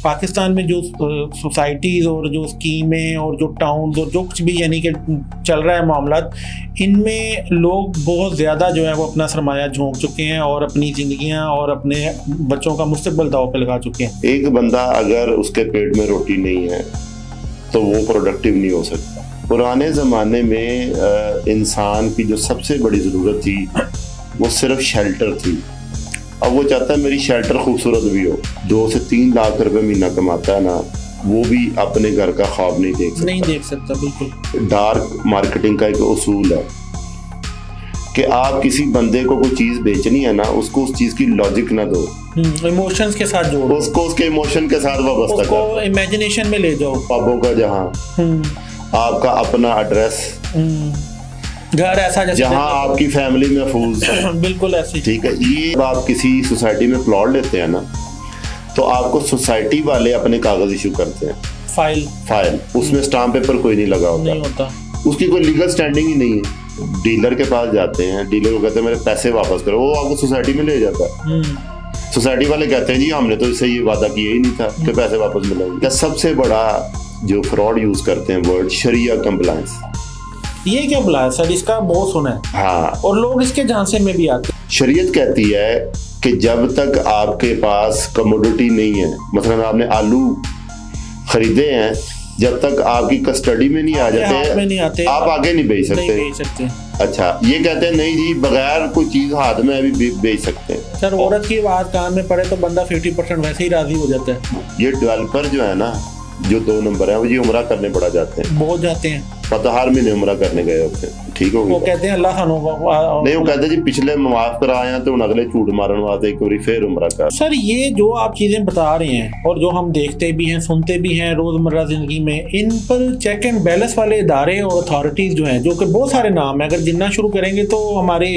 पाकिस्तान में जो सोसाइटीज़ और जो स्कीमें और जो टाउन और जो कुछ भी यानी कि चल रहा है मामला, इनमें लोग बहुत ज़्यादा जो है वो अपना सरमाया झोंक चुके हैं और अपनी ज़िंदगियां और अपने बच्चों का मुस्तकबिल दांव पे लगा चुके हैं। एक बंदा अगर उसके पेट में रोटी नहीं है तो वो प्रोडक्टिव नहीं हो सकता। पुराने ज़माने में इंसान की जो सबसे बड़ी ज़रूरत थी वो सिर्फ शेल्टर थी। अब वो चाहता है मेरी शेल्टर खूबसूरत भी हो। 2 से 3 लाख रुपए महीना कमाता है ना, वो भी अपने घर का ख्वाब नहीं देख सकता। बिल्कुल। डार्क मार्केटिंग का एक उसूल है कि आप किसी बंदे को कोई चीज़ बेचनी है ना, उसको उस चीज़ की लॉजिक ना दो, इमोशंस के साथ जोड़ो, उसको उसके इमोशन के साथ वाबस्ता करो, उसको इमेजिनेशन में ले जाओ। ख्वाबों का जहां, आपका अपना एड्रेस, घर ऐसा जहां आपकी फैमिली महफूज बिल्कुल ऐसी। ठीक है। ये आप किसी सोसाइटी में प्लॉट लेते हैं ना, तो आपको सोसाइटी वाले अपने कागज इशू करते हैं, फाइल उसमें स्टाम्प पेपर कोई नहीं लगा होता, उसकी कोई लीगल स्टैंडिंग ही नहीं है। डीलर के पास जाते हैं, डीलर को कहते हैं मेरे पैसे वापस करो, वो आपको सोसाइटी में ले जाता है। सोसाइटी वाले कहते हैं जी हमने तो इससे ये वादा किया ही नहीं था कि पैसे वापस मिलेंगे। सबसे बड़ा जो फ्रॉड यूज करते हैं वर्ड शरिया कंप्लायंस। ये क्या बुलाया सर, इसका बहुत सुना है। हाँ, और लोग इसके झांसे में भी आते हैं। शरीयत कहती है कि जब तक आपके पास कमोडिटी नहीं है, मतलब आपने आलू खरीदे हैं, जब तक आपकी कस्टडी में नहीं आ जाते आप आगे नहीं बेच सकते। अच्छा, ये कहते हैं नहीं जी बगैर कोई चीज हाथ में अभी बेच सकते हैं। सर औरत की बात कान में पड़े तो बंदा 50% वैसे ही राजी हो जाता है। ये डेवलपर जो है ना, जो 2 नंबर है, वो ये उम्रा करने पड़ा जाते हैं, बहुत जाते हैं। पता हर महीने उम्रा करने गए होते हैं, ठीक हो गया। वो कहते हैं अल्लाह खानो नहीं, वो कहते हैं जी पिछले माफ कराए हैं तो अगले झूठ मारन वास्ते एक बार फिर उम्रा कर। सर ये जो आप चीजें बता रहे हैं और जो हम देखते भी हैं सुनते भी हैं रोजमर्रा जिंदगी में, इन पर चेक एंड बैलेंस वाले इदारे और अथॉरिटीज जो हैं, जो कि बहुत सारे नाम है, अगर गिनना शुरू करेंगे तो हमारे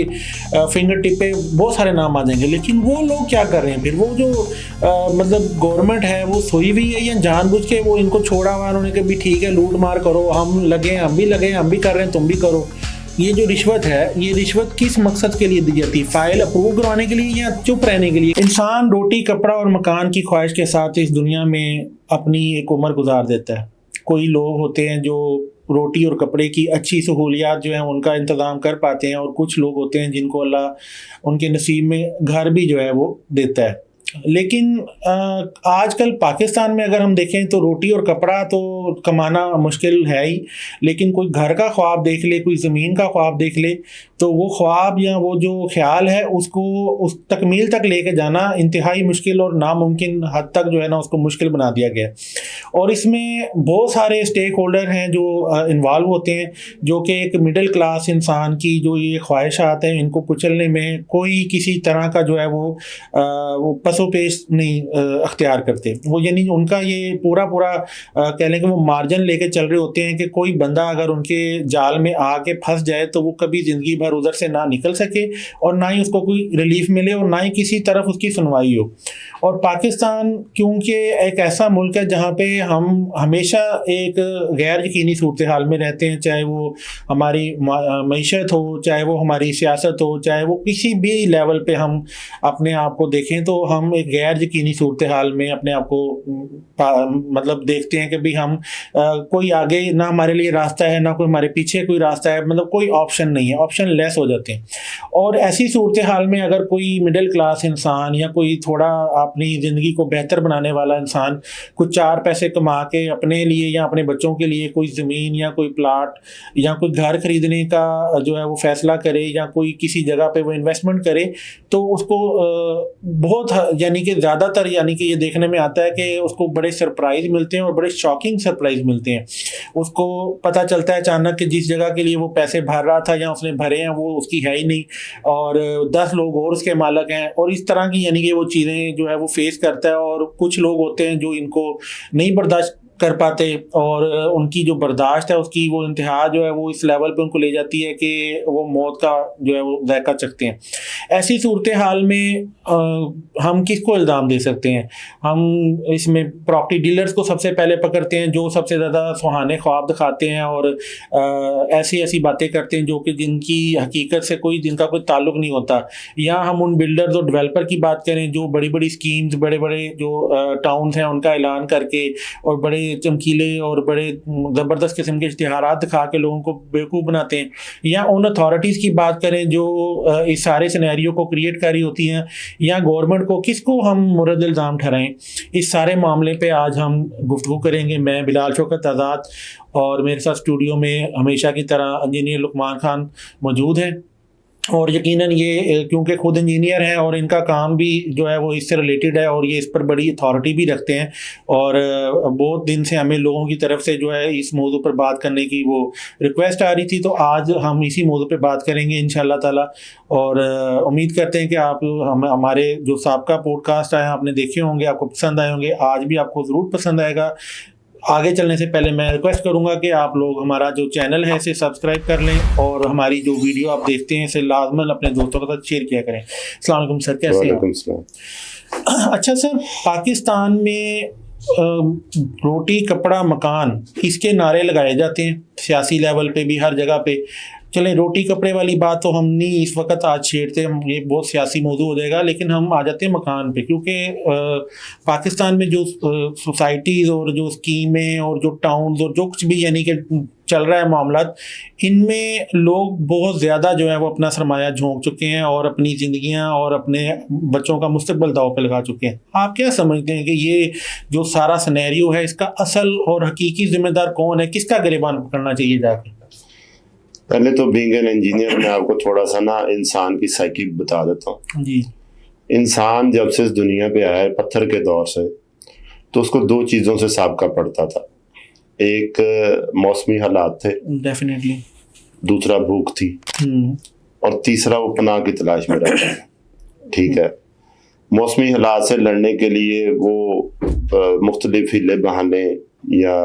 फिंगर टिप पे बहुत सारे नाम आ जाएंगे। लेकिन वो लोग क्या कर रहे हैं फिर, वो जो मतलब गवर्नमेंट है वो सोई हुई है या जानबूझ के वो इनको छोड़ा हुआ उन्होंने कि भी ठीक है लूट मार करो, हम भी कर रहे हैं तुम भी करो। ये जो रिश्वत है, ये रिश्वत किस मकसद के लिए दी जाती है? फाइल अप्रूव करवाने के लिए या चुप रहने के लिए? इंसान रोटी कपड़ा और मकान की ख्वाहिश के साथ इस दुनिया में अपनी एक उम्र गुजार देता है। कोई लोग होते हैं जो रोटी और कपड़े की अच्छी सहूलियात जो है उनका इंतज़ाम कर पाते हैं, और कुछ लोग होते हैं जिनको अल्लाह उनके नसीब में घर भी जो है वो देता है। लेकिन आजकल पाकिस्तान में अगर हम देखें तो रोटी और कपड़ा तो कमाना मुश्किल है ही, लेकिन कोई घर का ख्वाब देख ले, कोई ज़मीन का ख्वाब देख ले, तो वो ख्वाब या वो जो ख्याल है उसको उस तकमील तक लेके जाना इंतहाई मुश्किल और नामुमकिन हद तक जो है ना उसको मुश्किल बना दिया गया। और इसमें बहुत सारे स्टेक होल्डर हैं जो इन्वॉल्व होते हैं, जो कि एक मिडिल क्लास इंसान की जो ये ख्वाहिशात हैं इनको कुचलने में कोई किसी तरह का जो है वो पेश नहीं अख्तियार करते। वो यानी उनका ये पूरा कह लें कि वो मार्जिन लेके चल रहे होते हैं कि कोई बंदा अगर उनके जाल में आके फंस जाए तो वो कभी ज़िंदगी भर उधर से ना निकल सके और ना ही उसको कोई रिलीफ मिले और ना ही किसी तरफ उसकी सुनवाई हो। और पाकिस्तान क्योंकि एक ऐसा मुल्क है जहाँ पे हम हमेशा एक गैर यकीनी सूरत हाल में रहते हैं, चाहे वो हमारी मईशत हो, चाहे वो हमारी सियासत हो, चाहे वो किसी भी लेवल पे हम अपने आप को देखें तो हम एक गैर यकीनी सूरत हाल में अपने आप को मतलब देखते हैं कि भाई हम कोई आगे ना हमारे लिए रास्ता है, ना कोई हमारे पीछे कोई रास्ता है, मतलब कोई ऑप्शन नहीं है, ऑप्शन लेस हो जाते हैं। और ऐसी सूरत हाल में अगर कोई मिडिल क्लास इंसान या कोई थोड़ा अपनी ज़िंदगी को बेहतर बनाने वाला इंसान कुछ 4 पैसे कमा के अपने लिए या अपने बच्चों के लिए कोई ज़मीन या कोई प्लाट या कोई घर खरीदने का जो है वो फैसला करे या कोई किसी जगह पे वो इन्वेस्टमेंट करे, तो उसको बहुत यानी कि ज़्यादातर यानी कि ये देखने में आता है कि उसको बड़े सरप्राइज़ मिलते हैं और बड़े शॉकिंग सरप्राइज़ मिलते हैं। उसको पता चलता है अचानक कि जिस जगह के लिए वो पैसे भर रहा था या उसने भरे हैं वो उसकी है ही नहीं और 10 लोग और उसके मालिक हैं, और इस तरह की यानी कि वो चीज़ें जो है वो फेस करता है। और कुछ लोग होते हैं जो इनको नहीं बर्दाश्त कर पाते, और उनकी जो बर्दाश्त है उसकी वो इंतहा जो है वो इस लेवल पे उनको ले जाती है कि वो मौत का जो है वो जायका चखते हैं। ऐसी सूरत हाल में हम किसको इल्ज़ाम दे सकते हैं? हम इसमें प्रॉपर्टी डीलर्स को सबसे पहले पकड़ते हैं, जो सबसे ज़्यादा सुहाने ख्वाब दिखाते हैं और ऐसी ऐसी बातें करते हैं जो कि जिनकी हकीकत से जिनका कोई ताल्लुक नहीं होता। या हम उन बिल्डर्स और डेवलपर की बात करें जो बड़ी बड़ी स्कीम्स, बड़े बड़े जो टाउन्स हैं उनका ऐलान करके और बड़े चमकीले और बड़े ज़बरदस्त किस्म के इश्तिहारात दिखा के लोगों को बेवकूफ़ बनाते हैं। या उन अथॉरिटीज़ की बात करें जो इस सारे सिनेरियो को क्रिएट कर रही होती हैं, या गवर्नमेंट को, किसको हम मुरद इल्ज़ाम ठहराएं? इस सारे मामले पे आज हम गुफ्तगू करेंगे। मैं बिलाल शौकत आज़ाद, और मेरे साथ स्टूडियो में हमेशा की तरह इंजीनियर लुकमान खान मौजूद हैं। और यकीनन ये क्योंकि खुद इंजीनियर हैं और इनका काम भी जो है वो इससे रिलेटेड है और ये इस पर बड़ी अथॉरिटी भी रखते हैं, और बहुत दिन से हमें लोगों की तरफ से जो है इस मौजू पर बात करने की वो रिक्वेस्ट आ रही थी, तो आज हम इसी मौजू पे बात करेंगे इंशाल्लाह ताला। और उम्मीद करते हैं कि आप हमारे जो साबका पॉडकास्ट आए आपने देखे होंगे, आपको पसंद आए होंगे, आज भी आपको ज़रूर पसंद आएगा। आगे चलने से पहले मैं रिक्वेस्ट करूंगा कि आप लोग हमारा जो चैनल है इसे सब्सक्राइब कर लें, और हमारी जो वीडियो आप देखते हैं इसे लाजमन अपने दोस्तों के साथ शेयर किया करें। अस्सलाम वालेकुम सर, कैसे हैं? अच्छा सर, पाकिस्तान में रोटी कपड़ा मकान, इसके नारे लगाए जाते हैं सियासी लेवल पे भी, हर जगह पे। चलें, रोटी कपड़े वाली बात तो हम नहीं इस वक्त आज छेड़ते, हम ये बहुत सियासी मौजू हो जाएगा, लेकिन हम आ जाते हैं मकान पे, क्योंकि पाकिस्तान में जो सोसाइटीज़ और जो स्कीमें और जो टाउन्स और जो कुछ भी यानी कि चल रहा है मामला, इनमें लोग बहुत ज़्यादा जो है वो अपना सरमाया झोंक चुके हैं और अपनी ज़िंदगियां और अपने बच्चों का मुस्तकबिल दाव पे लगा चुके हैं। आप क्या समझते हैं कि ये जो सारा सिनेरियो है इसका असल और हकीकी जिम्मेदार कौन है? किसका गिरबान पकड़ना चाहिए जाकर? पहले तो बीइंग एन इंजीनियर मैं आपको थोड़ा सा ना इंसान की साइकी बता देता हूँ जी। इंसान जब से इस दुनिया पे आया है पत्थर के दौर से, तो उसको दो चीज़ों से साबका पड़ता था। एक मौसमी हालात थे, डेफिनेटली, दूसरा भूख थी, और तीसरा वो पनाह की तलाश में रहता था। ठीक है, मौसमी हालात से लड़ने के लिए वो मुख्तलिफ हीले बहाने या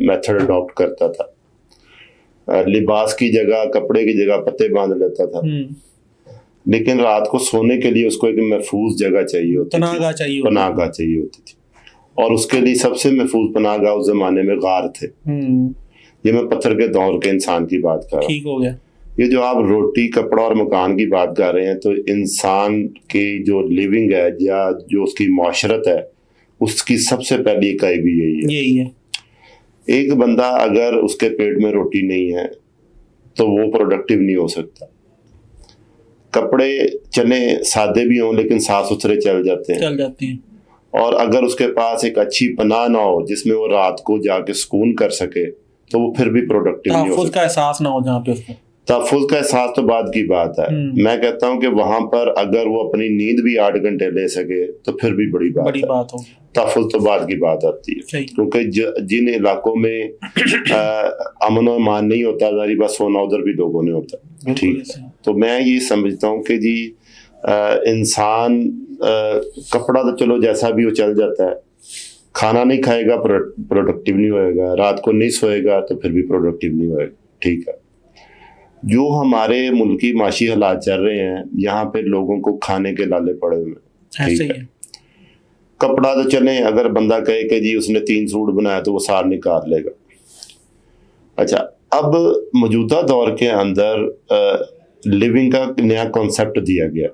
मेथड अडॉप्ट करता था। लिबास की जगह, कपड़े की जगह पत्ते बांध लेता था, लेकिन रात को सोने के लिए उसको एक महफूज जगह चाहिए होती थी, पनाहगाह चाहिए होती थी, और उसके लिए सबसे महफूज पनाहगाह उस जमाने में गार थे। ये मैं पत्थर के दौर के इंसान की बात कर रहा हूँ। ठीक हो गया। ये जो आप रोटी कपड़ा और मकान की बात कर रहे हैं, तो इंसान की जो लिविंग है या जो उसकी माशरत है, उसकी सबसे पहली इकाई भी यही है। एक बंदा अगर उसके पेट में रोटी नहीं है तो वो प्रोडक्टिव नहीं हो सकता। कपड़े चले सादे भी हों लेकिन साफ सुथरे चल जाते हैं, और अगर उसके पास एक अच्छी पनाह ना हो जिसमें वो रात को जाके सुकून कर सके, तो वो फिर भी प्रोडक्टिव नहीं हो सकता। का एहसास ना हो जहाँ पे उसको, तहफ़्फ़ुज़ का एहसास तो बाद की बात है। मैं कहता हूँ कि वहां पर अगर वो अपनी नींद भी 8 घंटे ले सके तो फिर भी बड़ी बात हो। तहफ़्फ़ुज़ तो बाद की बात आती है, क्योंकि जिन इलाकों में अमन और ईमान नहीं होता, जारी बात सोना उधर भी लोगों ने होता। ठीक है, तो मैं ये समझता हूँ कि जी इंसान कपड़ा तो चलो जैसा भी वो चल जाता है, खाना नहीं खाएगा प्रोडक्टिव नहीं होएगा, रात को नहीं सोएगा तो फिर भी प्रोडक्टिव नहीं होएगा। ठीक है, जो हमारे मुल्की माशी हालात चल रहे हैं, यहाँ पे लोगों को खाने के लाले पड़े हुए हैं। ठीक है, कपड़ा तो चले, अगर बंदा कहे कि जी उसने 3 सूट बनाया तो वो सार निकाल लेगा। अच्छा, अब मौजूदा दौर के अंदर लिविंग का नया कॉन्सेप्ट दिया गया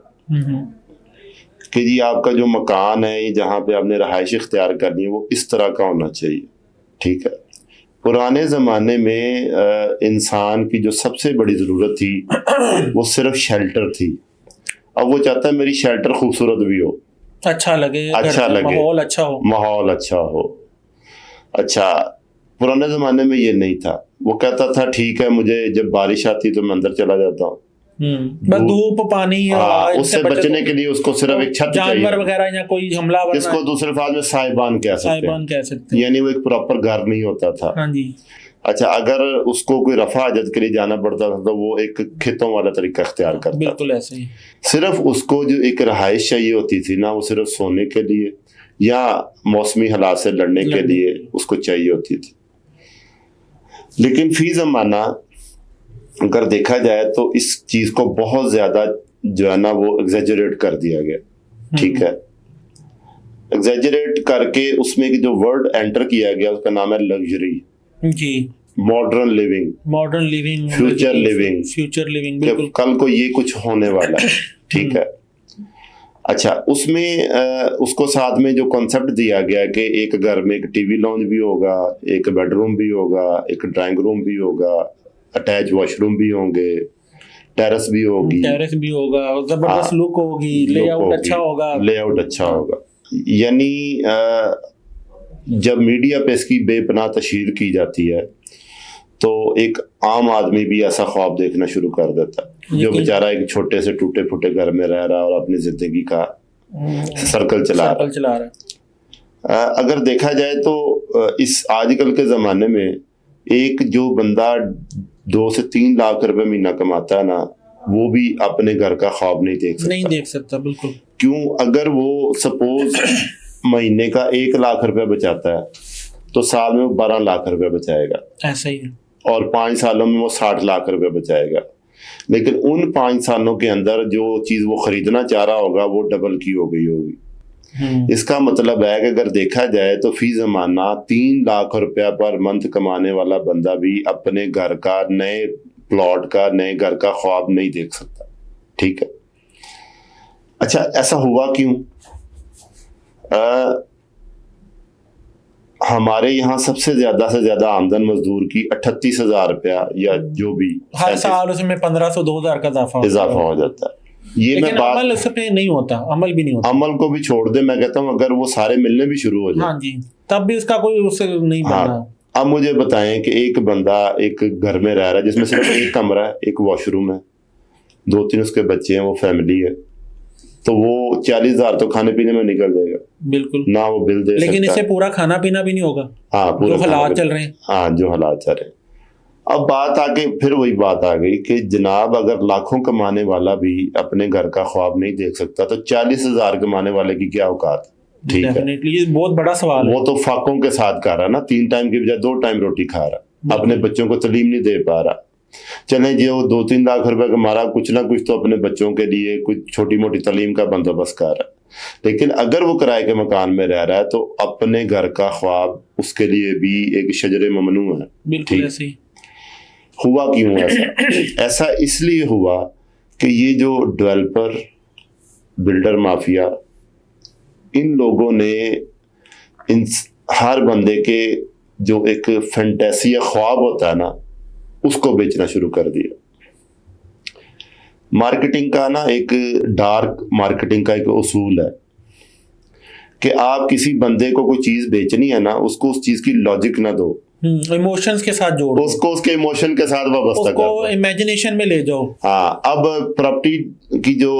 कि जी आपका जो मकान है, जहाँ पे आपने रहाइश इख्तियार करनी है, वो इस तरह का होना चाहिए। ठीक है, पुराने ज़माने में इंसान की जो सबसे बड़ी ज़रूरत थी वो सिर्फ शेल्टर थी। अब वो चाहता है मेरी शेल्टर खूबसूरत भी हो, अच्छा लगे, माहौल अच्छा हो। अच्छा, पुराने ज़माने में ये नहीं था। वो कहता था ठीक है, मुझे जब बारिश आती तो मैं अंदर चला जाता हूँ, धूप पानी उससे बचने के लिए उसको सिर्फ एक छत चाहिए, जानवर वगैरह या कोई हमला, जिसको दूसरे अल्फाज में साहिबान कह सकते हैं, यानी वो एक प्रॉपर घर नहीं होता था। हाँ जी। अच्छा, अगर उसको कोई रफा हजत के लिए जाना पड़ता था तो वो एक खेतों वाला तरीका अख्तियार करता, बिल्कुल ऐसे ही। सिर्फ उसको जो एक रहाइश चाहिए होती थी ना, वो सिर्फ सोने के लिए या मौसमी हालात से लड़ने के लिए उसको चाहिए होती थी। लेकिन फी ज़माना अगर देखा जाए तो इस चीज को बहुत ज्यादा जो है ना वो एग्जैजरेट कर दिया गया, ठीक है। एग्जैजरेट करके उसमें जो वर्ड एंटर किया गया उसका नाम है लग्जरी जी, मॉडर्न लिविंग, फ्यूचर लिविंग, बिल्कुल कल को ये कुछ होने वाला है, ठीक है। अच्छा, उसमें उसको साथ में जो कॉन्सेप्ट दिया गया कि एक घर में एक टीवी लॉन्ज भी होगा, एक बेडरूम भी होगा, एक ड्राइंग रूम भी होगा, अटैच वॉशरूम भी होंगे, टेरेस भी होगा, जबरदस्त लुक होगी, लेआउट अच्छा होगा। यानी जब मीडिया पे इसकी बेपनाह तशहीर की जाती है तो एक आम आदमी भी ऐसा ख्वाब देखना शुरू कर देता है, जो बेचारा एक छोटे से टूटे फूटे घर में रह रहा है और अपनी जिंदगी का सर्कल चला रहा है। अगर देखा जाए तो इस आजकल के ज़माने में एक जो बंदा 2 से 3 लाख रुपए महीना कमाता है ना, वो भी अपने घर का ख्वाब नहीं देख सकता। बिल्कुल। क्यों? अगर वो सपोज महीने का 1 लाख रुपए बचाता है तो साल में वो 12 लाख रुपए बचाएगा, ऐसा ही है। और 5 सालों में वो 60 लाख रुपए बचाएगा। लेकिन उन 5 सालों के अंदर जो चीज वो खरीदना चाह रहा होगा वो डबल की हो गई होगी। इसका मतलब है कि अगर देखा जाए तो फी ज़माना 3 लाख रुपया पर मंथ कमाने वाला बंदा भी अपने घर का, नए प्लॉट का, नए घर का ख्वाब नहीं देख सकता, ठीक है। अच्छा, ऐसा हुआ क्यों? हमारे यहाँ सबसे ज्यादा आमदन मजदूर की 38,000 रुपया या जो भी हर साल उसमें 1500-2000 का इजाफा हो जाता है। ये मैं बात अमल उस पे नहीं होता, अमल भी नहीं होता। अमल को भी छोड़ दे, मैं कहता हूँ अगर वो सारे मिलने भी शुरू हो जाए, हाँ जी, तब भी उसका कोई उससे नहीं बनना। हाँ, अब मुझे बताएं कि एक बंदा एक घर में रह रहा है जिसमें सिर्फ एक कमरा है, एक वॉशरूम है, 2-3 उसके बच्चे हैं, वो फैमिली है, तो वो 40,000 तो खाने पीने में निकल जाएगा। बिल्कुल ना वो बिल दे लेकिन इससे पूरा खाना पीना भी नहीं होगा। हाँ, जो हालात चल रहे हैं। हाँ, जो हालात चल रहे हैं। अब बात आगे, फिर वही बात आ गई कि जनाब अगर लाखों कमाने वाला भी अपने घर का ख्वाब नहीं देख सकता तो 40,000 कमाने वाले की क्या औकात? ठीक है, ये बहुत बड़ा सवाल है। वो तो फाकों के साथ कर रहा है ना, 3 टाइम की बजाय 2 टाइम रोटी खा रहा, अपने बच्चों को तालीम नहीं दे पा रहा। चले जो 2-3 लाख रुपए कमा रहा, कुछ ना कुछ तो अपने बच्चों के लिए कुछ छोटी मोटी तालीम का बंदोबस्त कर रहा है। लेकिन अगर वो किराए के मकान में रह रहा है तो अपने घर का ख्वाब उसके लिए भी एक शजरे ममनू है। बिल्कुल ऐसे ही हुआ। क्यों ऐसा इसलिए हुआ कि ये जो डेवलपर, बिल्डर माफिया, इन लोगों ने इन हर बंदे के जो एक फैंटेसी या ख्वाब होता है ना, उसको बेचना शुरू कर दिया। मार्केटिंग का ना एक डार्क मार्केटिंग का एक उसूल है कि आप किसी बंदे को कोई चीज बेचनी है ना, उसको उस चीज की लॉजिक ना दो, इमोशंस के साथ जोड़ो, उसको उसके इमोशन के साथ वाबस्ता करो, इमेजिनेशन में ले जाओ। हाँ, अब प्रॉपर्टी की जो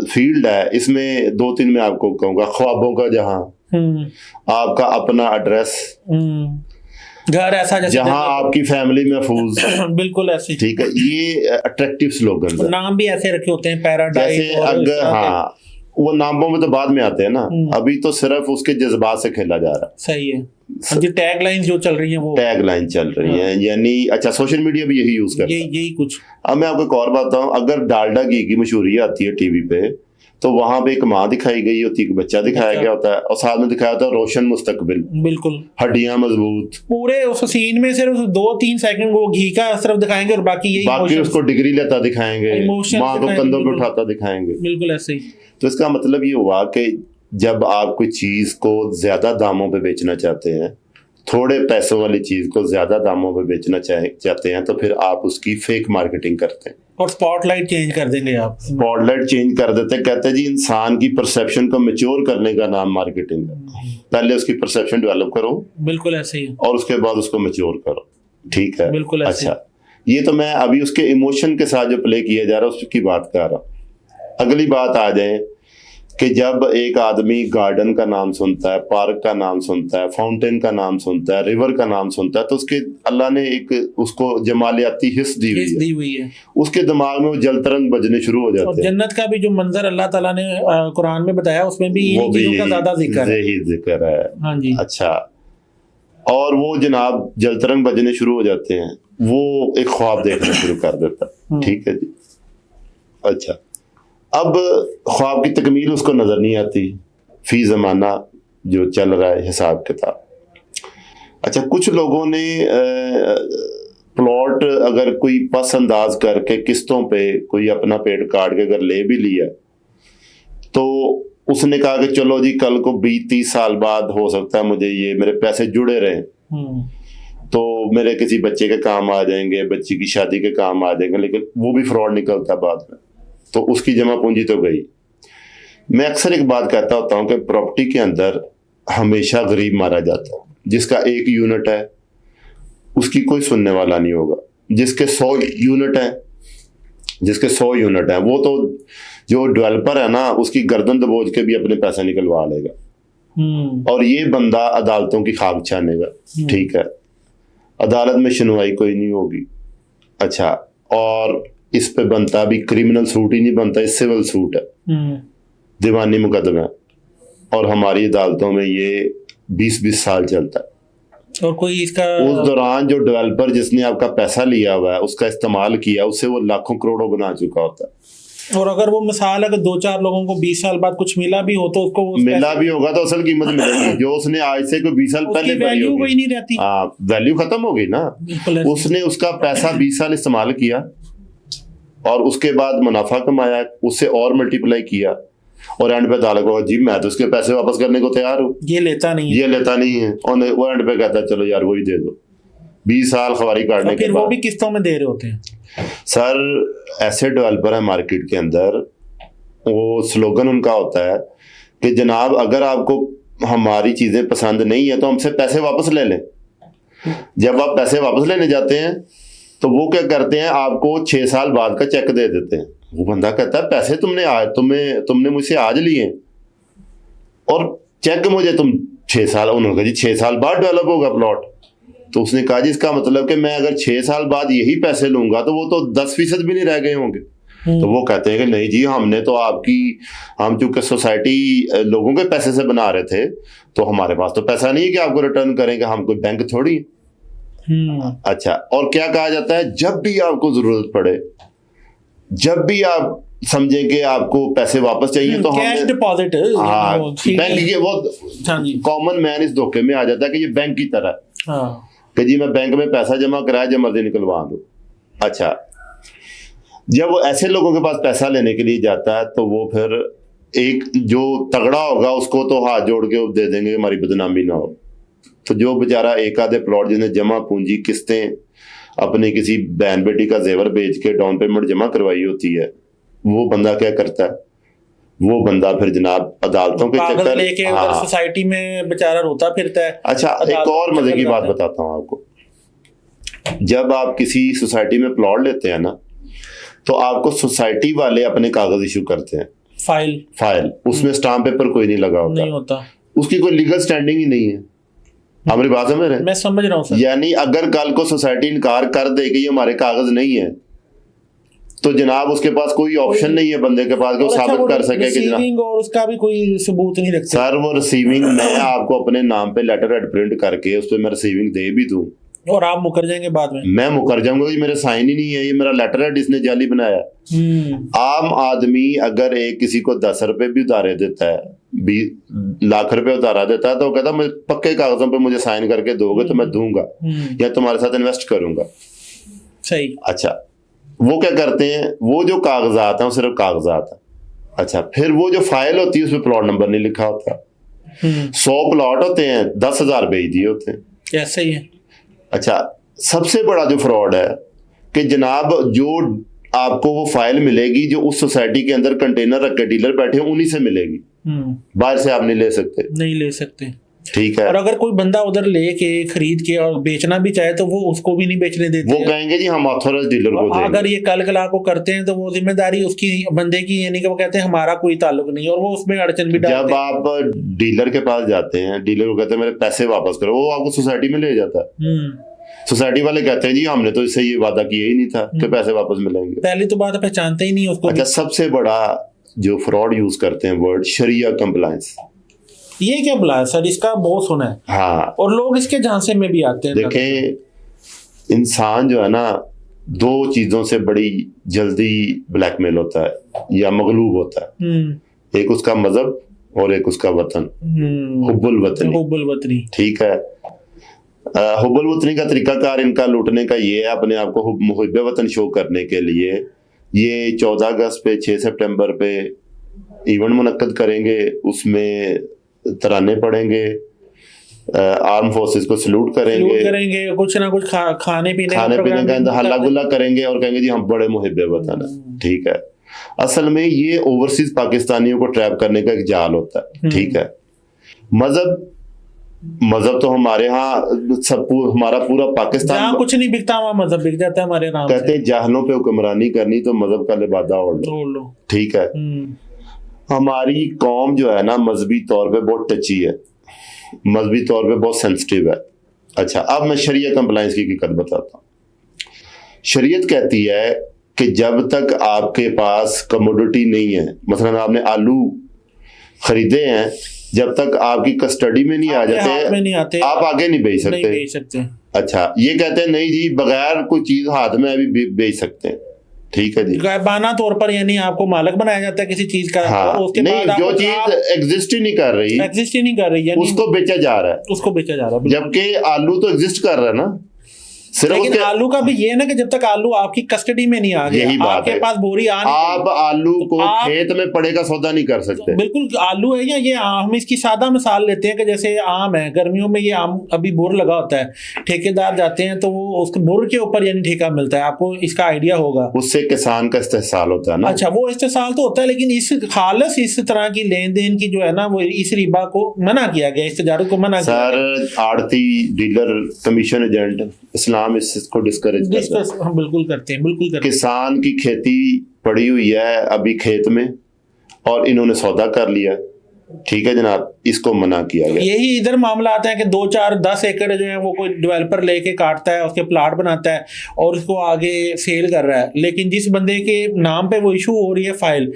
फील्ड है इसमें 2-3 में आपको कहूंगा, ख्वाबों का जहां, आपका अपना एड्रेस, घर ऐसा जहां आपकी फैमिली महफूज बिल्कुल ऐसे, ठीक है। ये अट्रैक्टिव स्लोगन है। नाम भी ऐसे रखे होते हैं, पैराडाइज, जैसे अगर हाँ, वो नामों में तो बाद में आते हैं ना, अभी तो सिर्फ उसके जज्बात से खेला जा रहा है। सही है। टैग लाइन जो चल रही है वो टैग लाइन चल रही है, यानी अच्छा सोशल मीडिया भी यही यूज करता है, यही कुछ। अब मैं आपको एक और बात बताऊं, अगर डालडा घी की मशहूरी आती है टीवी पे तो वहां पे एक माँ दिखाई गई होती है, एक बच्चा दिखाया गया होता है, और साथ में दिखाया होता है रोशन मुस्तकबिल, बिल्कुल हड्डियां मजबूत। पूरे उस सीन में सिर्फ 2-3 सेकंड वो घी का सिर्फ दिखाएंगे और बाकी उसको डिग्री लेता दिखाएंगे, माँ को कंधों पे उठाता दिखाएंगे। बिल्कुल ऐसे ही। तो इसका मतलब ये हुआ कि जब आप कोई चीज को ज्यादा दामों पे बेचना चाहते हैं, थोड़े पैसों वाली चीज को ज्यादा दामों पे बेचना चाहते हैं, तो फिर आप उसकी फेक मार्केटिंग करते हैं और स्पॉटलाइट चेंज कर देंगे। आप स्पॉटलाइट चेंज कर देते हैं, कहते हैं जी इंसान की परसेप्शन को मैच्योर करने का नाम मार्केटिंग है। पहले उसकी परसेप्शन डेवलप करो, बिल्कुल ऐसे ही, और उसके बाद उसको मैच्योर करो, ठीक है, बिल्कुल ऐसे। अच्छा, ये तो मैं अभी उसके इमोशन के साथ जो प्ले किया जा रहा है उसकी बात कर रहा हूँ। अगली बात आ जाए कि जब एक आदमी गार्डन का नाम सुनता है, पार्क का नाम सुनता है, फाउंटेन का नाम सुनता है, रिवर का नाम सुनता है, तो उसके अल्लाह ने एक उसको जमालियाती हिस्स दी हुई है। उसके दिमाग में वो जल तरंग बजने शुरू हो जाते हैं। और जन्नत का भी जो मंजर अल्लाह ताला ने कुरान में बताया उसमें भी चीजों का ज्यादा जिक्र है। हाँ जी। अच्छा, और वो जनाब जल तरंग बजने शुरू हो जाते हैं, वो एक ख्वाब देखना शुरू कर देता है। ठीक है जी। अच्छा, अब ख्वाब की तकमील उसको नजर नहीं आती, फी जमाना जो चल रहा है हिसाब किताब। अच्छा, कुछ लोगों ने प्लॉट अगर कोई पस अंदाज करके किस्तों पे कोई अपना पेट काट के अगर ले भी लिया, तो उसने कहा कि चलो जी कल को 20-30 साल बाद हो सकता है मुझे ये मेरे पैसे जुड़े रहे, तो मेरे किसी बच्चे के काम आ जाएंगे, बच्ची की शादी के काम आ जाएंगे, लेकिन वो भी फ्रॉड निकलता बाद में, तो उसकी जमा पूंजी तो गई। मैं अक्सर एक बात कहता होता हूं कि प्रॉपर्टी के अंदर हमेशा गरीब मारा जाता है। जिसका 1 यूनिट है उसकी कोई सुनने वाला नहीं होगा, जिसके 100 यूनिट है वो तो जो डेवलपर है ना उसकी गर्दन दबोच के भी अपने पैसे निकलवा लेगा। और ये बंदा अदालतों की खाक छानेगा। ठीक है, अदालत में सुनवाई कोई नहीं होगी। अच्छा, और इस पे बनता भी क्रिमिनल सूट ही नहीं बनता, सिविल सूट है, दीवानी मुकदमा, और हमारी अदालतों में ये 20-20 साल चलता है। और कोई इसका उस दौरान जो डेवलपर जिसने आपका पैसा लिया हुआ है उसका इस्तेमाल किया, उससे वो लाखों करोड़ों बना चुका होता है। और अगर वो मिसाल अगर 2-4 लोगों को 20 साल बाद कुछ मिला भी हो तो उसको मिला भी होगा तो असल कीमत मिलेगी। जो उसने आज से कोई 20 साल पहले वैल्यू कोई नहीं रहती। हाँ, वैल्यू खत्म हो गई ना। उसने उसका पैसा 20 साल इस्तेमाल किया और उसके बाद मुनाफा कमाया, उससे और मल्टीप्लाई किया, और एंड पे अदालत को जी मैं तो उसके पैसे वापस करने को तैयार हूँ, ये लेता नहीं है, और वो एंड पे कहता है चलो यार वही दे दो। 20 साल खवारी काटने के बाद वो भी किस्तों में दे रहे होते हैं। सर, ऐसे डेवलपर है मार्केट के अंदर, वो स्लोगन उनका होता है कि जनाब अगर आपको हमारी चीजें पसंद नहीं है तो हमसे पैसे वापस ले लें। जब आप पैसे वापस लेने जाते हैं तो वो क्या करते हैं, आपको 6 साल बाद का चेक दे देते हैं। वो बंदा कहता है पैसे तुमने मुझसे आज लिए और चेक मुझे तुम 6 साल, उन्होंने कहा जी 6 साल बाद डेवलप होगा प्लॉट। तो उसने कहा जी इसका मतलब कि मैं अगर 6 साल बाद यही पैसे लूंगा तो वो तो 10% भी नहीं रह गए होंगे। तो वो कहते हैं कि नहीं जी, हमने तो हम चूंकि सोसाइटी लोगों के पैसे से बना रहे थे तो हमारे पास तो पैसा नहीं है कि आपको रिटर्न करेंगे, हम कोई बैंक थोड़ी। अच्छा, और क्या कहा जाता है, जब भी आपको जरूरत पड़े, जब भी आप समझें कि आपको पैसे वापस चाहिए तो कैश डिपॉजिट, हाँ, बैंक के वो कॉमन मैन इस धोखे में आ जाता है कि ये बैंक की तरह कि जी मैं बैंक में पैसा जमा कराया, जब मर्जी निकलवा दो। अच्छा, जब वो ऐसे लोगों के पास पैसा लेने के लिए जाता है तो वो फिर एक जो तगड़ा होगा उसको तो हाथ जोड़ के दे देंगे हमारी बदनामी ना हो। तो जो बेचारा एक आधे प्लॉट जिन्हें जमा पूंजी किस्तें अपने किसी बहन बेटी का जेवर बेच के डाउन पेमेंट जमा करवाई होती है, वो बंदा क्या करता है, वो बंदा फिर जनाब अदालतों के चक्कर लेके सोसाइटी में बेचारा रोता फिरता है। अच्छा, एक और मजे की बात बताता हूँ आपको। जब आप किसी सोसाइटी में प्लॉट लेते हैं ना तो आपको सोसाइटी वाले अपने कागज इशू करते हैं, फाइल उसमें स्टाम्प पेपर कोई नहीं लगा होता, उसकी कोई लीगल स्टैंडिंग ही नहीं है। हमारी बात समझ रहे हैं? मैं समझ रहा हूँ सर। यानी अगर कल को सोसाइटी इनकार कर दे कि ये हमारे कागज नहीं है तो जनाब उसके पास कोई ऑप्शन नहीं है बंदे के पास कि वो साबित कर सके कि जनाब, और उसका भी कोई सबूत नहीं रखते सर। वो रिसीविंग मैं आपको अपने नाम पे लेटर हेड प्रिंट करके उस पर मैं रिसीविंग दे भी दूं और आप मुकर जाएंगे बाद में, मैं मुकर जाऊंगा कि मेरे साइन ही नहीं है, ये मेरा लेटर हेड इसने जाली बनाया। आम आदमी अगर एक किसी को 10 रुपए भी उधारे देता है, 20 लाख रुपए उधारा देता है, तो वो कहता है पक्के कागजों पे मुझे साइन करके दोगे तो मैं दूंगा या तुम्हारे साथ इन्वेस्ट करूंगा। सही। अच्छा, वो क्या करते हैं, वो जो कागजात हैं वो सिर्फ कागजात है। अच्छा, फिर वो जो फाइल होती है उसमें प्लॉट नंबर नहीं लिखा होता। 100 प्लॉट होते हैं, 10,000 बेच दिए होते हैं। ऐसे ही है। अच्छा, सबसे बड़ा जो फ्रॉड है कि जनाब जो आपको वो फाइल मिलेगी जो उस सोसाइटी के अंदर कंटेनर रख के डीलर बैठे हैं उन्हीं से मिलेगी, बाहर से आप नहीं ले सकते। ठीक है। और अगर कोई बंदा उधर लेके खरीद के और बेचना भी चाहे तो वो उसको भी नहीं बेचने देते, वो कहेंगे जी हम ऑथोराइज्ड डीलर को देंगे। अगर ये कल कला को करते हैं तो वो जिम्मेदारी उसकी बंदे की, यानी कि वो कहते हैं हमारा कोई ताल्लुक नहीं, और वो उसमें अड़चन भी डालते हैं। जब आप डीलर के पास जाते हैं, डीलर को कहते हैं मेरे पैसे वापस करो, वो आपको सोसाइटी में ले जाता है। सोसाइटी वाले कहते हैं जी हमने तो इससे ये वादा किया ही नहीं था कि पैसे वापस मिलेंगे। पहली तो बात पहचानते ही नहीं उसको। अच्छा, सबसे बड़ा जो फ्रॉड यूज करते हैं वर्ड, शरिया कंप्लायंस। ये क्या बुला है सर, इसका बहुत सुना है। हाँ, और लोग इसके झांसे में भी आते हैं। देखें, इंसान जो है ना, दो चीजों से बड़ी जल्दी ब्लैकमेल होता है या मगलूब होता है। एक उसका मजहब और एक उसका वतन, हुब्बुल वतनी। ठीक है। हुब्बुल वतनी का तरीकाकार इनका लूटने का ये है, अपने आप को मुहिब्बे वतन शो करने के लिए ये 14 अगस्त पे 6 सितंबर पे इवेंट मुनक्कद करेंगे, उसमें तराने पड़ेंगे, आर्म फोर्सेस को सल्यूट करेंगे, कुछ ना कुछ खाने पीने का हल्ला गुल्ला करेंगे और कहेंगे जी हम बड़े मुहिब्बे वतन है। ठीक है। असल में ये ओवरसीज पाकिस्तानियों को ट्रैप करने का एक जाल होता है। ठीक है। मजहब तो हमारे यहाँ सब हमारा पूरा पाकिस्तान, कुछ नहीं बिकता वहाँ मजहब बिक जाता है हमारे नाम। कहते हैं जाहलों पे हुक्मरानी करनी तो मजहब का लिबादा ओढ़ लो। ठीक है। हमारी कौम जो है ना मजहबी तौर पे बहुत टची है, मजहबी तौर पे बहुत सेंसिटिव है। अच्छा, अब मैं शरिया कंप्लायंस की हकीकत बताता हूँ। शरीयत कहती है कि जब तक आपके पास कमोडिटी नहीं है, मसलन आपने आलू खरीदे हैं, जब तक आपकी कस्टडी में नहीं आ जाते आप आगे नहीं बेच सकते। अच्छा, ये कहते हैं नहीं जी बगैर कोई चीज हाथ में अभी बेच सकते हैं। ठीक है जी। गायबाना तौर पर यानी आपको मालिक बनाया जाता है किसी चीज का। हाँ, उसके नहीं, जो चीज एग्जिस्ट ही नहीं कर रही उसको बेचा जा रहा है, जबकि आलू तो एग्जिस्ट कर रहा है ना। लेकिन आलू का भी ये है ना कि जब तक आलू आपकी कस्टडी में नहीं आ गया, यही बात आपके है। पास बोरी आप आलू को खेत में पड़े का सौदा नहीं कर सकते। बिल्कुल आलू है या ये हम इसकी सादा मिसाल लेते हैं कि जैसे आम है, गर्मियों में ये आम अभी बोर लगा होता है, ठेकेदार जाते हैं तो वो उसके बोर के ऊपर यानी ठेका मिलता है, आपको इसका आइडिया होगा। उससे किसान का इस्तेसाल होता है ना। अच्छा, वो इस्तेसाल तो होता है, लेकिन इस तरह की लेन देन की जो है ना वो इस रिबा को मना किया गया, इस तजारत को मना किया गया। सर, आड़ती, डीलर, कमीशन एजेंट, इस्लाम इसको डिस्करेज करता है। बिल्कुल करते हैं। किसान की खेती पड़ी हुई है अभी खेत में और इन्होंने सौदा कर लिया, ठीक है जनाब, इसको मना किया गया। यही इधर मामला आता है कि 2, 4, 10 एकड़ जो है वो कोई डेवलपर लेके काटता है, उसके प्लाट बनाता है और उसको आगे सेल कर रहा है, लेकिन जिस बंदे के नाम पे वो इशू हो रही है फाइल,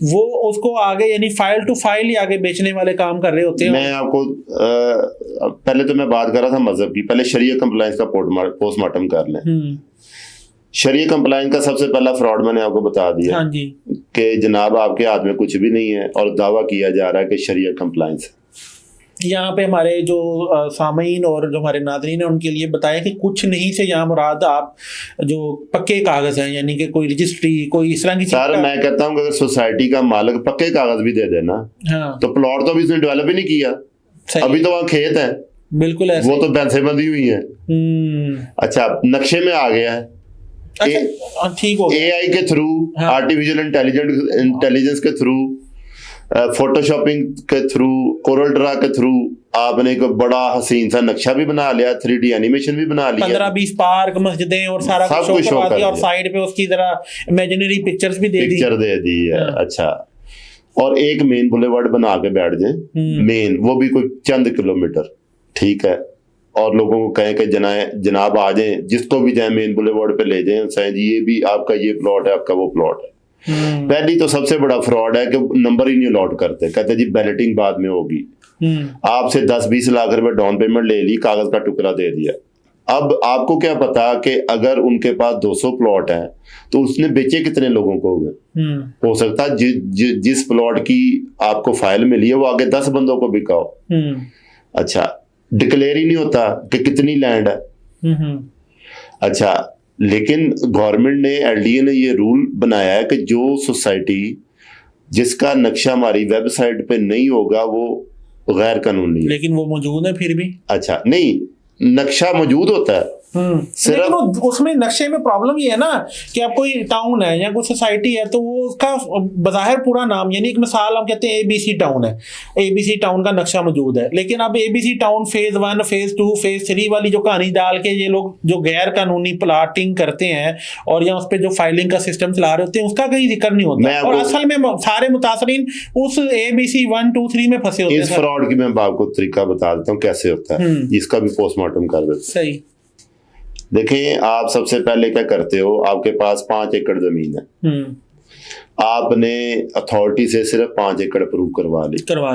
वो उसको आगे यानी फाइल टू फाइल ही आगे बेचने वाले काम कर रहे होते हैं। मैं आपको पहले तो मैं बात कर रहा था मजहब की, पहले शरिया कंप्लायंस का पोस्टमार्टम कर लें। शरिया कंप्लायंस का सबसे पहला फ्रॉड मैंने आपको बता दिया। हाँ जी। कि जनाब आपके हाथ में कुछ भी नहीं है और दावा किया जा रहा है कि शरिया कंप्लायंस। यहाँ पे हमारे जो सामीन और जो हमारे नाज़रीन हैं उनके लिए बताया कि कुछ नहीं से यहाँ मुराद आप जो पक्के कागज हैं, यानी कि कोई रजिस्ट्री, कोई इस तरह की चीज। सर मैं कहता हूँ अगर सोसाइटी का मालिक पक्के कागज भी दे देना, हाँ, तो प्लॉट तो अभी उसने डेवलप ही नहीं किया, अभी तो वहाँ खेत है। बिल्कुल ऐसे वो तो पैसे बंधी हुई है। अच्छा, नक्शे में आ गया है। अच्छा, ठीक हो गया। AI के थ्रू, आर्टिफिशियल इंटेलिजेंस के थ्रू, फोटोशॉपिंग के थ्रू, कोरल ड्रा के थ्रू आपने एक बड़ा हसीन सा नक्शा भी बना लिया, 3D एनिमेशन भी बना लिया, 15-20 पार्क, मस्जिदें और सारा कुछ शो कर दिया और साइड पे उसकी तरह इमेजिनरी पिक्चर्स भी दे दी है। अच्छा, और एक मेन बुलेवार्ड बना के बैठ जाए, मेन, वो भी कोई चंद किलोमीटर, ठीक है, और लोगों को कहें कि जनाब आ जाएं, जिसको भी जाए मेन बुलेवार्ड पे ले जाएं, सही जी ये भी आपका ये प्लॉट है, आपका वो प्लॉट है। पहली तो सबसे बड़ा फ्रॉड है कि नंबर ही नहीं अलॉट करते, कहते जी बैलेटिंग बाद में होगी। आपसे 10-20 लाख रुपए डाउन पेमेंट ले ली, कागज का टुकड़ा दे दिया। अब आपको क्या पता कि अगर उनके पास 200 प्लॉट हैं तो उसने बेचे कितने लोगों को हुए। हो सकता है जिस प्लॉट की आपको फाइल मिली है वो आगे 10 बंदों को बिकाओ। अच्छा, डिक्लेयर ही नहीं होता कि कितनी लैंड है। अच्छा, लेकिन गवर्नमेंट ने, LDA ने ये रूल बनाया है कि जो सोसाइटी जिसका नक्शा हमारी वेबसाइट पे नहीं होगा वो गैर कानूनी है। लेकिन वो मौजूद है फिर भी। अच्छा, नहीं, नक्शा मौजूद होता है सिर्फ उसमें नक्शे में प्रॉब्लम ये है ना कि अब कोई टाउन है या कोई सोसाइटी है तो वो उसका बज़ाहिर पूरा नाम, यानी एक मिसाल हम कहते हैं ABC टाउन है, ABC टाउन का नक्शा मौजूद है, लेकिन अब ABC town phase 1 phase 2 phase 3 वाली जो कहानी डाल के ये लोग जो गैर कानूनी प्लाटिंग करते हैं और या उस पर जो फाइलिंग का सिस्टम चला रहे होते हैं उसका कहीं जिक्र नहीं होता, और असल में सारे मुतासरीन उस ABC 1 2 3 में फंसे होते हैं। इस फ्रॉड की मैं आपको तरीका बता देता हूँ कैसे होता है, इसका भी पोस्टमार्टम कर देते हैं। सही। देखें, आप सबसे पहले क्या करते हो, आपके पास 5 एकड़ जमीन है, आपने अथॉरिटी से सिर्फ 5 एकड़ अप्रूव करवा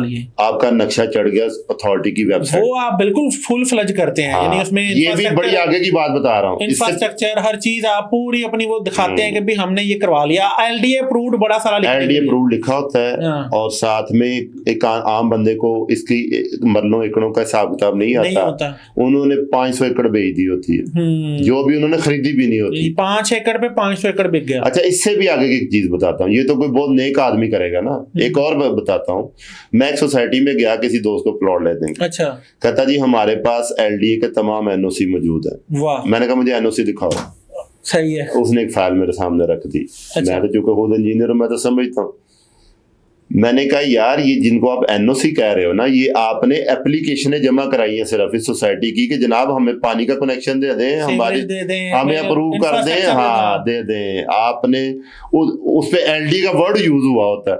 लिए, आपका नक्शा चढ़ गया अथॉरिटी की वेबसाइट, वो आप बिल्कुल फुल फ्लज करते हैं। यानी उसमें ये भी बड़ी आगे की बात बता रहा हूँ, इंफ्रास्ट्रक्चर हर चीज आप पूरी अपनी वो दिखाते हैं कि भी हमने ये करवा लिया, LDA अप्रूव्ड बड़ा सारा LDA अप्रूव्ड लिखा होता है, और साथ में एक आम बंदे को इसकी मरलों एकड़ों का हिसाब किताब नहीं आता। उन्होंने 500 एकड़ बेच दी होती है, जो भी उन्होंने खरीदी भी नहीं होती। 5 एकड़ पे 500 एकड़ बिक गया। अच्छा, इससे भी आगे की चीज बताता हूँ, ये तो कोई बहुत नेक आदमी करेगा ना। एक और बताता हूँ, मैं एक सोसाइटी में गया, किसी दोस्त को प्लॉट ले देंगे, अच्छा, कहता जी हमारे पास LDA के तमाम NOC मौजूद है। वाह। मैंने कहा मुझे NOC दिखाओ। सही है। उसने एक फाइल मेरे सामने रख दी। अच्छा। मैं तो चूंकि खुद इंजीनियर हूं, मैं तो समझता हूँ। मैंने कहा यार, ये जिनको आप NOC कह रहे हो ना, ये आपने एप्लीकेशनें जमा कराई हैं सिर्फ इस सोसाइटी की कि जनाब हमें पानी का कनेक्शन दे दें, हमारी हमें अप्रूव कर दें, हाँ दे दें। आपने उस पे LD का वर्ड यूज हुआ होता है,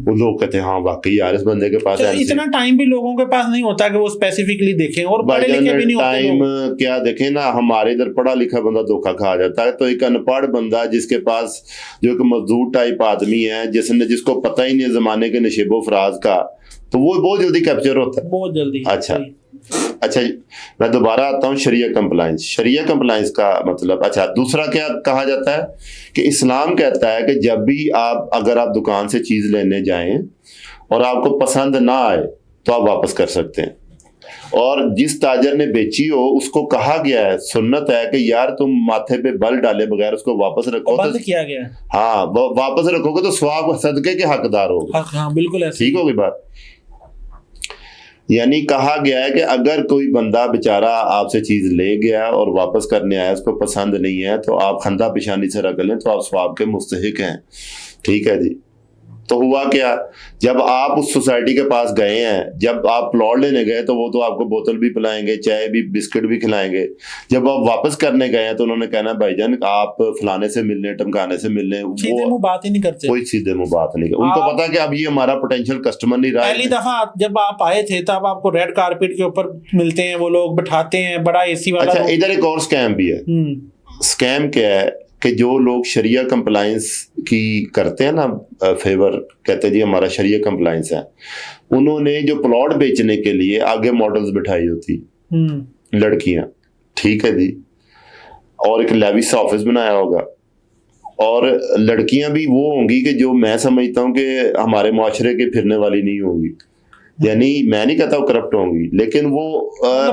वो लोग कहते हैं हाँ वाकई यार इस बंदे के पास। इतना टाइम भी लोगों के पास नहीं होता कि वो स्पेसिफिकली देखें, और पढ़े लिखे भी नहीं होते। टाइम क्या देखें ना, हमारे इधर पढ़ा लिखा बंदा धोखा खा जाता है, तो एक अनपढ़ बंदा जिसके पास जो एक मजदूर टाइप आदमी है, जिसको पता ही नहीं जमाने के नशेबो फराज का, तो वो बहुत जल्दी कैप्चर होता है, बहुत जल्दी। अच्छा, मैं दोबारा आता हूँ शरिया कंप्लायंस। शरिया कंप्लायंस का मतलब, अच्छा, दूसरा क्या कहा जाता है कि इस्लाम कहता है कि जब भी अगर आप दुकान से चीज लेने जाएं और आपको पसंद ना आए तो आप वापस कर सकते हैं, और जिस ताजर ने बेची हो उसको कहा गया है, सुन्नत है कि यार तुम माथे पे बल डाले बगैर उसको वापस रखो, बंद किया गया। हाँ, वापस रखोगे तो स्वाब सदके के हकदार होगे। हाँ, बिल्कुल ऐसे। ठीक होगी बात। यानी कहा गया है कि अगर कोई बंदा बेचारा आपसे चीज ले गया और वापस करने आया, उसको पसंद नहीं है, तो आप खंदा पेशानी से रख लें, तो आप स्वाब के मुस्तहिक हैं। ठीक है जी। तो हुआ क्या, जब आप उस सोसाइटी के पास गए हैं, जब आप प्लॉट लेने गए तो वो तो आपको बोतल भी पिलाएंगे, चाय भी, बिस्किट भी खिलाएंगे। जब आप वापस करने गए हैं तो उन्होंने कहना भाईजान आप फलाने से मिलने, टमकाने से मिलने, सीधे मुंह बात ही नहीं करते, कोई सीधे मुंह बात नहीं करते। उनको पता है कि अब ये हमारा पोटेंशियल कस्टमर नहीं रहा है। पहली दफा जब आप आए थे तब आपको रेड कारपेट के ऊपर मिलते हैं वो लोग, बैठाते हैं, बड़ा AC वाला। अच्छा, इधर एक और स्कैम भी है। स्कैम क्या है कि जो लोग शरिया कंप्लायंस की करते हैं ना फेवर, कहते हैं जी हमारा शरिया कंप्लायंस है, उन्होंने जो प्लॉट बेचने के लिए आगे मॉडल्स बिठाई होती लड़कियां, ठीक है जी, और एक लेविस ऑफिस बनाया होगा, और लड़कियां भी वो होंगी कि जो मैं समझता हूं कि हमारे मुआशरे के फिरने वाली नहीं होंगी। यानी मैं नहीं कहता वो करप्ट होंगी, लेकिन वो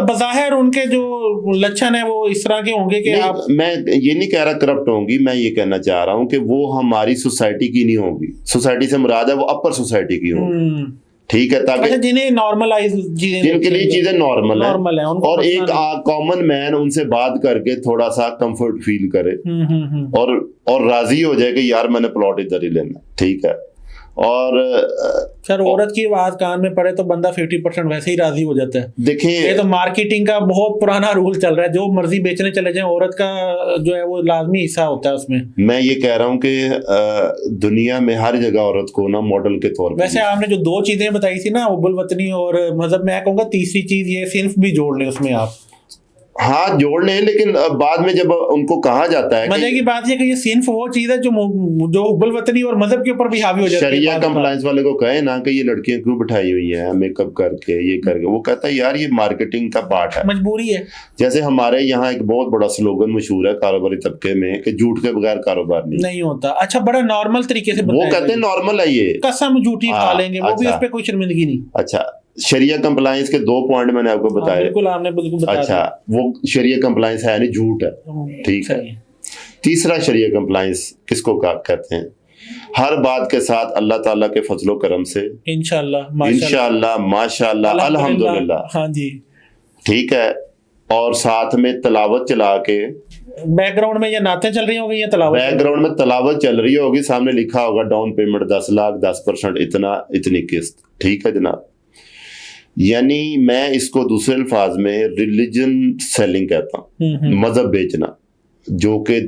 बज़ाहिर उनके जो लक्षण है वो इस तरह के होंगे कि आप, मैं ये नहीं कह रहा करप्ट होंगी, मैं ये कहना चाह रहा हूं कि वो हमारी सोसाइटी की नहीं होंगी। सोसाइटी से मुराद है वो अपर सोसाइटी की होंगी। ठीक है, ताकि जिन्हें नॉर्मलाइज, जिनके लिए चीजें नॉर्मल है, और एक कॉमन मैन उनसे बात करके थोड़ा सा कंफर्ट फील करे और राजी हो जाए कि यार मैंने प्लॉट इधर ही लेना। ठीक है। और सर, औरत की आवाज कान में पड़े तो बंदा 50% वैसे ही राजी हो जाता है। देखिए, ये तो मार्केटिंग का बहुत पुराना रूल चल रहा है, जो मर्जी बेचने चले जाएं, औरत का जो है वो लाजमी हिस्सा होता है उसमें। मैं ये कह रहा हूँ कि दुनिया में हर जगह औरत को ना मॉडल के तौर पर, वैसे आपने जो 2 चीजें बताई थी ना, उबुल वतनी और मजहब, मैं कहूँगा तीसरी चीज ये सिर्फ भी जोड़ लें उसमें आप। हाँ, जोड़ लें, लेकिन बाद में जब उनको कहा जाता है, मजे की बात है कि ये सिर्फ वो चीज है जो उबुल वतनी और मजहब के ऊपर भी हावी हो जाती है। शरिया कंप्लायंस वाले को कहे ना कि ये लड़कियां क्यों बिठाई हुई हैं मेकअप करके, ये करके, वो कहता है यार ये मार्केटिंग का पार्ट है, मजबूरी है। जैसे हमारे यहाँ एक बहुत बड़ा स्लोगन मशहूर है कारोबारी तबके में कि झूठ के बगैर कारोबार नहीं होता। अच्छा, बड़ा नॉर्मल तरीके से वो कहते हैं, नॉर्मल है ये, कसम झूठी खा लेंगे, वो भी उस पर कोई शर्मिंदगी नहीं। अच्छा, शरिया कंप्लायंस के 2 पॉइंट मैंने आपको बताया। बिल्कुल, आपने बिल्कुल बताया। अच्छा, वो शरिया कंप्लायंस है नहीं, झूठ है। ठीक है। तीसरा शरिया कंप्लायंस किसको कहते हैं? हर बात के साथ अल्लाह ताला के फजलो करम से इंशाअल्लाह, माशाअल्लाह, अल्हम्दुलिल्लाह। हाँ जी। ठीक है। और साथ में तलावत चला के बैकग्राउंड में ये नातें चल रही होगी या तलावत, बैकग्राउंड में तलावत चल रही होगी, सामने लिखा होगा डाउन पेमेंट 10 लाख 10% इतना इतनी किस्त। ठीक है जनाब, यानी मैं इसको दूसरे अल्फाज में रिलीजन सेलिंग कहता हूँ, मजहब बेचना, जो कि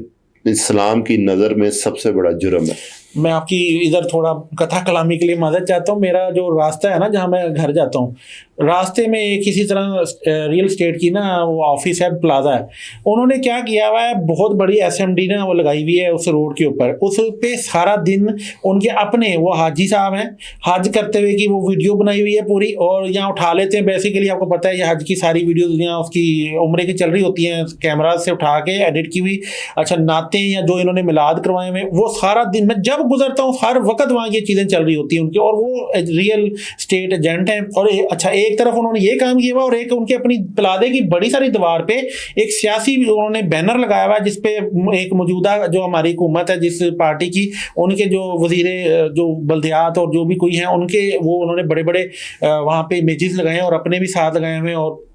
इस्लाम की नज़र में सबसे बड़ा जुर्म है। मैं आपकी इधर थोड़ा कथा कलामी के लिए मदद चाहता हूँ। मेरा जो रास्ता है ना, जहाँ मैं घर जाता हूँ, रास्ते में एक किसी तरह रियल स्टेट की ना वो ऑफिस है, प्लाजा है। उन्होंने क्या किया हुआ है, बहुत बड़ी SMD ना वो लगाई हुई है उस रोड के ऊपर। उस पे सारा दिन उनके अपने वो हाजी साहब हैं, हज करते हुए की वो वीडियो बनाई हुई है पूरी, और यहाँ उठा लेते हैं। बेसिकली आपको पता है ये हज की सारी वीडियो यहाँ उसकी उम्रे की चल रही होती हैं, कैमरा से उठा के एडिट की हुई। अच्छा, नाते या जो इन्होंने मिलाद करवाए हुए, वो सारा दिन मैं जब गुजरता हूँ हर वक्त वहाँ ये चीज़ें चल रही होती हैं उनकी, और वो रियल स्टेट एजेंट हैं। और अच्छा, एक तरफ उन्होंने ये काम किया हुआ, और एक उनके अपनी प्लाजे की बड़ी सारी दीवार पे एक सियासी उन्होंने बैनर लगाया हुआ है, जिसपे एक मौजूदा जो हमारी हुकूमत है जिस पार्टी की, उनके जो वजीरे जो बल्दियात और जो भी कोई हैं उनके, वो उन्होंने बड़े बड़े वहाँ पे इमेजेस लगाए हैं और अपने भी साथ लगाए हुए हैं। और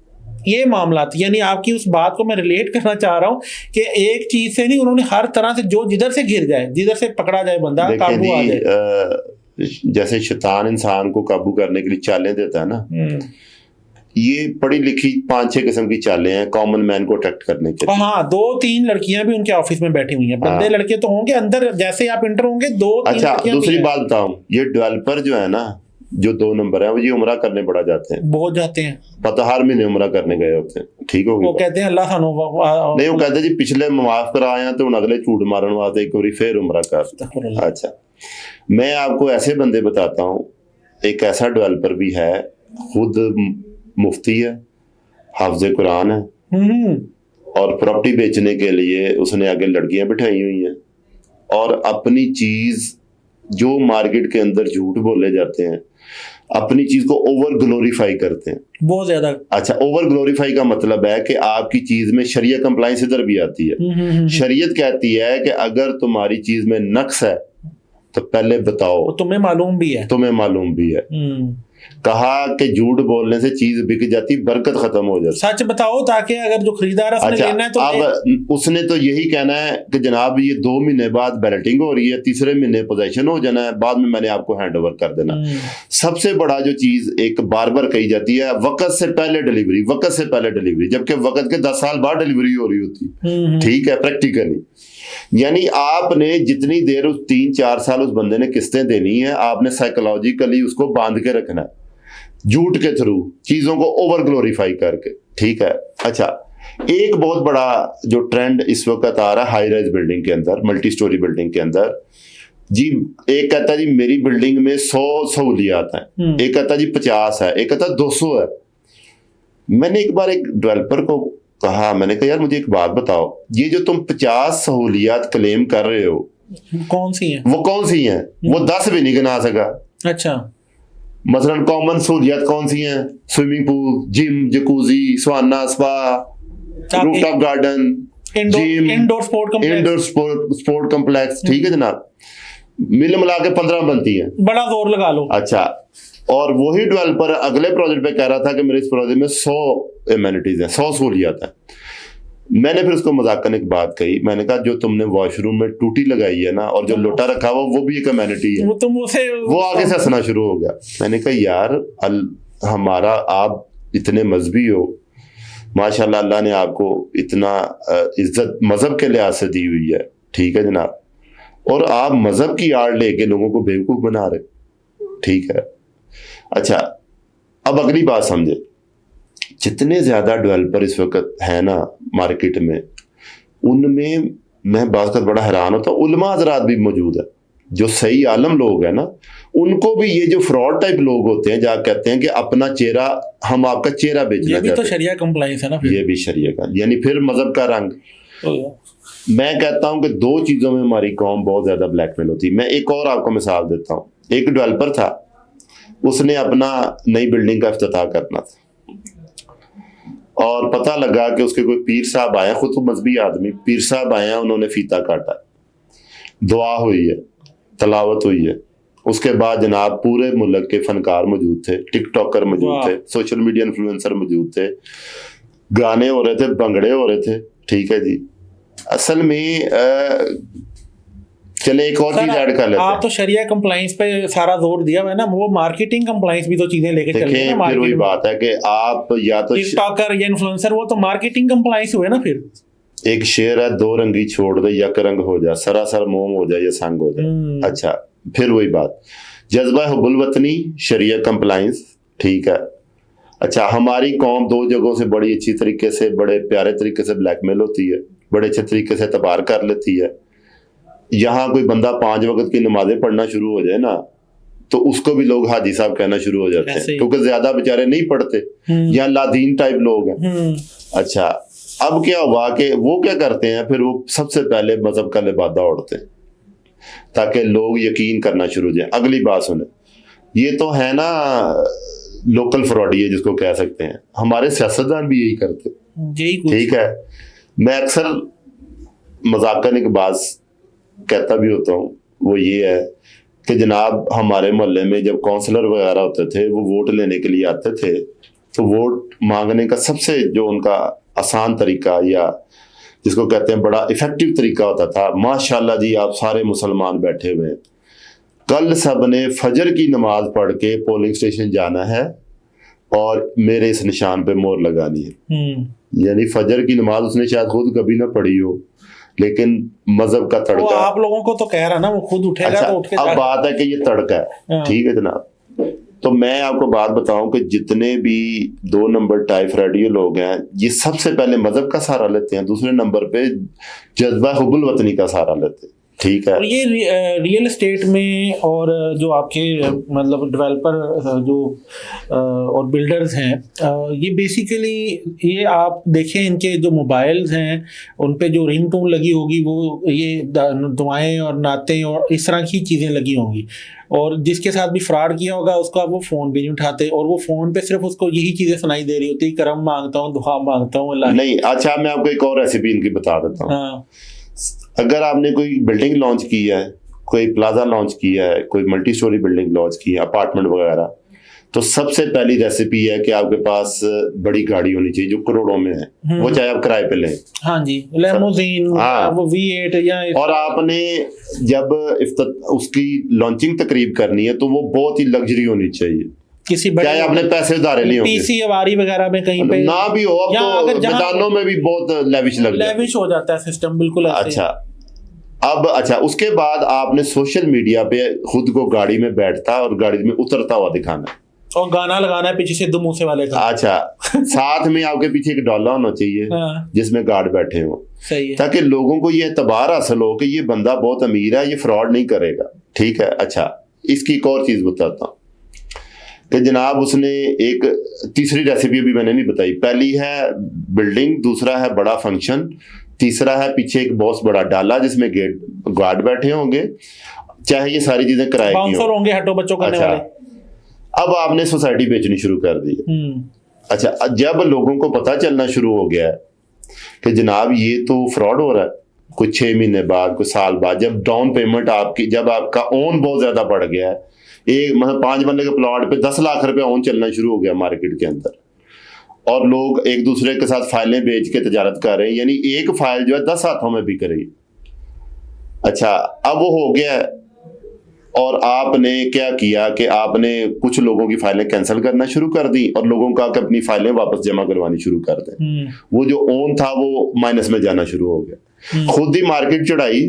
ये मामला थी, यानी आपकी उस बात को मैं रिलेट करना चाह रहा हूँ कि एक चीज से नहीं, उन्होंने हर तरह से जो जिधर से घिर जाए, जिधर से पकड़ा जाए बंदा, काबू आ जाए। जैसे शैतान इंसान को काबू करने के लिए चालें देता है ना, ये पढ़ी लिखी 5-6 किस्म की चालें हैं कॉमन मैन को अट्रैक्ट करने के लिए। हाँ, 2-3 लड़कियां भी उनके ऑफिस में बैठी हुई हैं। बंदे लड़के तो होंगे अंदर, जैसे आप इंटर होंगे 2-3। अच्छा, दूसरी बात बताऊं, ये डेवलपर जो है ना, जो 2 नंबर है, वो ये उम्रा करने बड़ा जाते हैं, बहुत जाते हैं, पता हर महीने उम्रा करने गए होते हैं। ठीक हो गया, वो कहते हैं अल्लाह सानू नहीं, वो कहते जी पिछले माफ कराया तो अगले झूठ मारन वास्ते एक बार फिर उम्रा कर। अच्छा, मैं आपको ऐसे बंदे बताता हूँ। एक ऐसा डेवलपर भी है, खुद मुफ्ती है, हाफिज़ कुरान है, और प्रॉपर्टी बेचने के लिए उसने आगे लड़कियां बिठाई हुई हैं, और अपनी चीज जो मार्केट के अंदर झूठ बोले जाते हैं, अपनी चीज को ओवर ग्लोरीफाई करते हैं बहुत ज्यादा। अच्छा, ओवर ग्लोरीफाई का मतलब है कि आपकी चीज में शरियत कंप्लाइंस इधर भी आती है। शरीयत कहती है कि अगर तुम्हारी चीज में नक्स है तो पहले बताओ, तुम्हें मालूम भी है, तुम्हें मालूम भी है। कहा कि झूठ बोलने से चीज बिक जाती, बरकत खत्म हो जाती। सच बताओ ताकि अगर जो खरीदार है उसने लेना है तो अब उसने तो यही कहना है कि जनाब ये 2 महीने बाद बैलेटिंग हो रही है, तीसरे महीने पोजीशन हो जाना है, बाद में मैंने आपको हैंड ओवर कर देना। सबसे बड़ा जो चीज एक बार बार कही जाती है, वक्त से पहले डिलीवरी, वक्त से पहले डिलीवरी, जबकि वक्त के 10 साल बाद डिलीवरी हो रही होती। ठीक है, प्रैक्टिकली यानी आपने जितनी देर उस 3-4 साल उस बंदे ने किस्तें देनी है, आपने साइकोलॉजिकली उसको बांध के रखना है झूठ के थ्रू, चीजों को ओवर ग्लोरीफाई करके। ठीक है। अच्छा, एक बहुत बड़ा जो ट्रेंड इस वक्त आ रहा है हाई राइज बिल्डिंग के अंदर, मल्टी स्टोरी बिल्डिंग के अंदर जी, एक कहता है जी मेरी बिल्डिंग में 100 सहूलियात हैं, एक कहता है जी 50 है, एक कहता है 200 है। मैंने एक बार एक डेवलपर को कहा, मैंने कहा यार मुझे एक बात बताओ, ये जो तुम 50 सहूलियात क्लेम कर रहे हो कौन सी हैं? वो कौन सी हैं? वो 10 भी नहीं गिना सका। अच्छा, मसलन कॉमन सहूलियात कौन सी हैं? Swimming pool, gym, jacuzzi, sauna, spa, rooftop garden, gym, indoor sport complex. ठीक है जनाब, मिल मिला के 15 बनती हैं, बड़ा जोर लगा लो। अच्छा, और वही डेवलपर अगले प्रोजेक्ट पे कह रहा था कि मेरे इस प्रोजेक्ट में 100 एमेनिटीज हैं, 100 सहूलियात हैं। मैंने फिर उसको मजाक करने की बात कही, मैंने कहा जो तुमने वॉशरूम में टूटी लगाई है ना, और जो लोटा रखा हुआ वो भी एक एमेनिटी है। वो आगे से हंसना शुरू हो गया। मैंने कहा यार हमारा, आप इतने मजहबी हो, माशाल्लाह, अल्लाह ने आपको इतना इज्जत मजहब के लिहाज से दी हुई है। ठीक है जनाब, और आप मजहब की आड़ लेके लोगों को बेवकूफ बना रहे। ठीक है। अच्छा, अब अगली बात समझे, जितने ज्यादा डेवलपर इस वक्त है ना मार्केट में, उनमें मैं बात कर बड़ा हैरान होता हूँ, उलमा हजरात भी मौजूद है, जो सही आलम लोग हैं ना, उनको भी ये जो फ्रॉड टाइप लोग होते हैं, जहाँ कहते हैं कि अपना चेहरा, हम आपका चेहरा बेचना चाहते हैं। तो शरिया कंप्लाइंस है ना, ये भी शरिया का, यानी फिर मजहब का रंग। मैं कहता हूं कि 2 चीजों में हमारी कौम बहुत ज्यादा ब्लैकमेल होती है। मैं एक और आपको मिसाल देता हूं। एक डेवलपर था, उसने अपना नई बिल्डिंग का इफ्तिताह करना था, और पता लगा कि उसके कोई पीर साहब आए, खुद तो मजहबी आदमी, पीर साहब आए हैं, उन्होंने फीता काटा, दुआ हुई है, तलावत हुई है। उसके बाद जनाब पूरे मुल्क के फनकार मौजूद थे, टिकटॉकर मौजूद थे, सोशल मीडिया इन्फ्लुएंसर मौजूद थे, गाने हो रहे थे, भंगड़े हो रहे थे, ठीक है जी। असल में चले एक और चीज ऐड कर लेते हैं। आप तो शरिया कंप्लाइंस पे सारा जोर दिया हुआ है ना, वो मार्केटिंग कंप्लाइंस भी तो चीजें लेके चल रहे हैं। फिर वही बात है कि आप या तो टिकटॉकर या इन्फ्लुएंसर, वो तो मार्केटिंग कंप्लाइंस हुए ना। फिर एक शेर है, दो रंगी छोड़ दे यक रंग हो जा, सरासर मोम हो जाए या संग हो जाए। अच्छा, फिर वही बात, जज्बा हुब्बुल वतनी, शरिया कंप्लाइंस, ठीक है। अच्छा, हमारी कौम दो जगहों से बड़ी अच्छी तरीके से, बड़े प्यारे तरीके से ब्लैकमेल होती है, बड़े अच्छे तरीके से तबार कर लेती है। यहाँ कोई बंदा 5 वक्त की नमाजें पढ़ना शुरू हो जाए ना, तो उसको भी लोग हाजी साहब कहना शुरू हो जाते हैं, क्योंकि ज्यादा बेचारे नहीं पढ़ते या लादीन टाइप लोग हैं। अच्छा, अब क्या हुआ कि वो क्या करते हैं, फिर वो सबसे पहले मजहब का लिबादा उड़ते हैं ताकि लोग यकीन करना शुरू हो जाए। अगली बात सुने, ये तो है ना लोकल फ्रॉडी है जिसको कह सकते हैं, हमारे सियासतदान भी यही करते, ठीक है। मैं अक्सर मजाकन एक बात कहता भी होता हूँ, वो ये है कि जनाब हमारे मोहल्ले में जब काउंसलर वगैरह होते थे, वो वोट लेने के लिए आते थे, तो वोट मांगने का सबसे जो उनका आसान तरीका या जिसको कहते हैं बड़ा इफेक्टिव तरीका होता था, माशाल्लाह जी आप सारे मुसलमान बैठे हुए हैं, कल सब ने फजर की नमाज पढ़ के पोलिंग स्टेशन जाना है और मेरे इस निशान पे मोहर लगानी है। यानी फजर की नमाज उसने शायद खुद कभी ना पढ़ी हो, लेकिन मजहब का तड़का, वो आप लोगों को तो कह रहा ना, वो खुद उठेगा। अच्छा, तो उठ के अब बात है कि ये तड़का है, ठीक है जनाब। तो मैं आपको बात बताऊं कि जितने भी 2 नंबर टाइप रेडियो लोग हैं, ये सबसे पहले मजहब का सहारा लेते हैं, दूसरे नंबर पे जज्बा हुब्बुल वतनी का सहारा लेते हैं, ठीक है। और ये रियल एस्टेट में और जो आपके मतलब डेवलपर जो और बिल्डर्स हैं, ये बेसिकली ये आप देखें इनके जो मोबाइल्स हैं उन पे जो रिंगटोन लगी होगी, वो ये दुआएं और नातें और इस तरह की चीज़ें लगी होंगी, और जिसके साथ भी फ्रॉड किया होगा उसका वो फ़ोन भी नहीं उठाते, और वो फ़ोन पे सिर्फ उसको यही चीज़ें सुनाई दे रही होती है, करम मांगता हूँ, दुआ मांगता हूँ अल्लाह। नहीं, अच्छा मैं आपको एक और रेसिपी इनकी बता देता हूँ। हाँ। अगर आपने कोई बिल्डिंग लॉन्च की है, कोई प्लाजा लॉन्च किया है, कोई मल्टी स्टोरी बिल्डिंग लॉन्च की है, अपार्टमेंट वगैरह, तो सबसे पहली रेसिपी है कि आपके पास बड़ी गाड़ी होनी चाहिए जो करोड़ों में है, वो चाहे आप किराए पे लें। हाँ जी, लेमोजीन, हाँ, वो V8 या और आपने जब उसकी लॉन्चिंग तकरीब करनी है तो वो बहुत ही लग्जरी होनी चाहिए, किसी चाहे अपने पैसे उधारे नहीं होंगे, पीसी अवारी वगैरह में कहीं पे ना भी हो, अब तो मैदानों में भी बहुत लेविश हो जाता है सिस्टम, बिल्कुल। अच्छा, अब अच्छा उसके बाद आपने सोशल मीडिया पे खुद को गाड़ी में बैठता और गाड़ी में उतरता हुआ दिखाना और गाना लगाना है पीछे सिद्धू मूसे वाले का। अच्छा, साथ में आपके पीछे एक डॉला होना चाहिए जिसमें गार्ड बैठे हो, सही है, ताकि लोगों को ये एतबार हासिल हो कि ये बंदा बहुत अमीर है, ये फ्रॉड नहीं करेगा, ठीक है। अच्छा, इसकी एक और चीज बताता हूँ कि जनाब उसने एक तीसरी रेसिपी भी मैंने नहीं बताई। पहली है बिल्डिंग, दूसरा है बड़ा फंक्शन, तीसरा है पीछे एक बहुत बड़ा डाला जिसमें गेट गार्ड बैठे होंगे, चाहे ये सारी चीजें किराए की होंगे, हटो बच्चों करने वाले। अब आपने सोसाइटी बेचनी शुरू कर दी। अच्छा, जब लोगों को पता चलना शुरू हो गया कि जनाब ये तो फ्रॉड हो रहा है, कुछ 6 महीने बाद, कुछ साल बाद, जब डाउन पेमेंट आपकी, जब आपका ओन बहुत ज्यादा बढ़ गया है, एक मतलब 5 बंदे के प्लॉट पे 10 लाख रुपए ओन चलना शुरू हो गया मार्केट के अंदर, और लोग एक दूसरे के साथ फाइलें बेच के तजारत कर रहे हैं, यानी एक फाइल जो है 10 हाथों में बिक रही। अच्छा, अब वो हो गया, और आपने क्या किया कि आपने कुछ लोगों की फाइलें कैंसिल करना शुरू कर दी और लोगों का कि अपनी फाइलें वापस जमा करवानी शुरू कर दें। वो जो ओन था वो माइनस में जाना शुरू हो गया, खुद ही मार्केट चढ़ाई,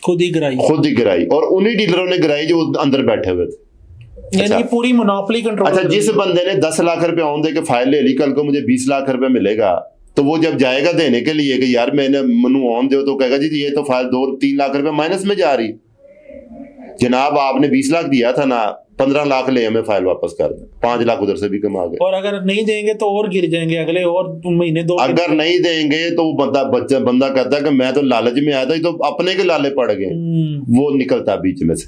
खुद ही गिराई, और उन्हीं डीलरों ने गिराई जो अंदर बैठे हुए थे। यानी पूरी मोनोपोली कंट्रोल। अच्छा, जिस बंदे ने 10 लाख रुपए ऑन दे के फाइल ले ली, कल को मुझे 20 लाख रुपए मिलेगा, तो वो जब जाएगा देने के लिए कि यार मैंने मनु ऑन दो, तो कहेगा जी ये तो फाइल 2-3 लाख रुपए माइनस में जा रही। जनाब आपने 20 लाख दिया था ना, 15 लाख ले हमें फाइल वापस कर दे, 5 लाख उधर से भी कमा गए। और अगर नहीं देंगे तो और गिर जाएंगे अगले और महीने 2। अगर नहीं देंगे तो बंदा कहता है कि मैं तो लालच में आया था, तो अपने के लाले पड़ गए, वो निकलता बीच में से।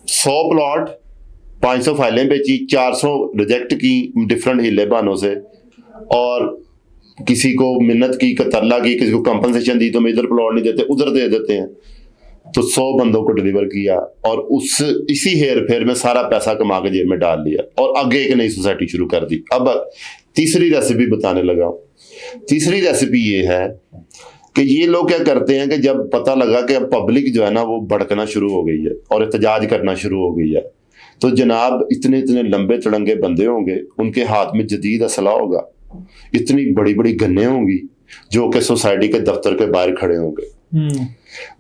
100 प्लॉट, 500 फाइलें बेची, 400 रिजेक्ट की डिफरेंट हीले बहानों से, और किसी को मिन्नत की, तरला की, किसी को कंपनसेशन दी, तो मैं इधर प्लॉट नहीं देते उधर दे देते हैं, तो 100 बंदों को डिलीवर किया और इसी हेर फेर में सारा पैसा कमा के जेब में डाल लिया और आगे एक नई सोसाइटी शुरू कर दी। अब तीसरी रेसिपी बताने लगा। तीसरी रेसिपी ये है कि ये लोग क्या करते हैं कि जब पता लगा कि अब पब्लिक जो है ना वो भड़कना शुरू हो गई है और एहतजाज करना शुरू हो गई है, तो जनाब इतने इतने लंबे तड़ंगे बंदे होंगे, उनके हाथ में जदीद असला होगा, इतनी बड़ी बड़ी गन्ने होंगी जो कि सोसाइटी के दफ्तर के बाहर खड़े होंगे।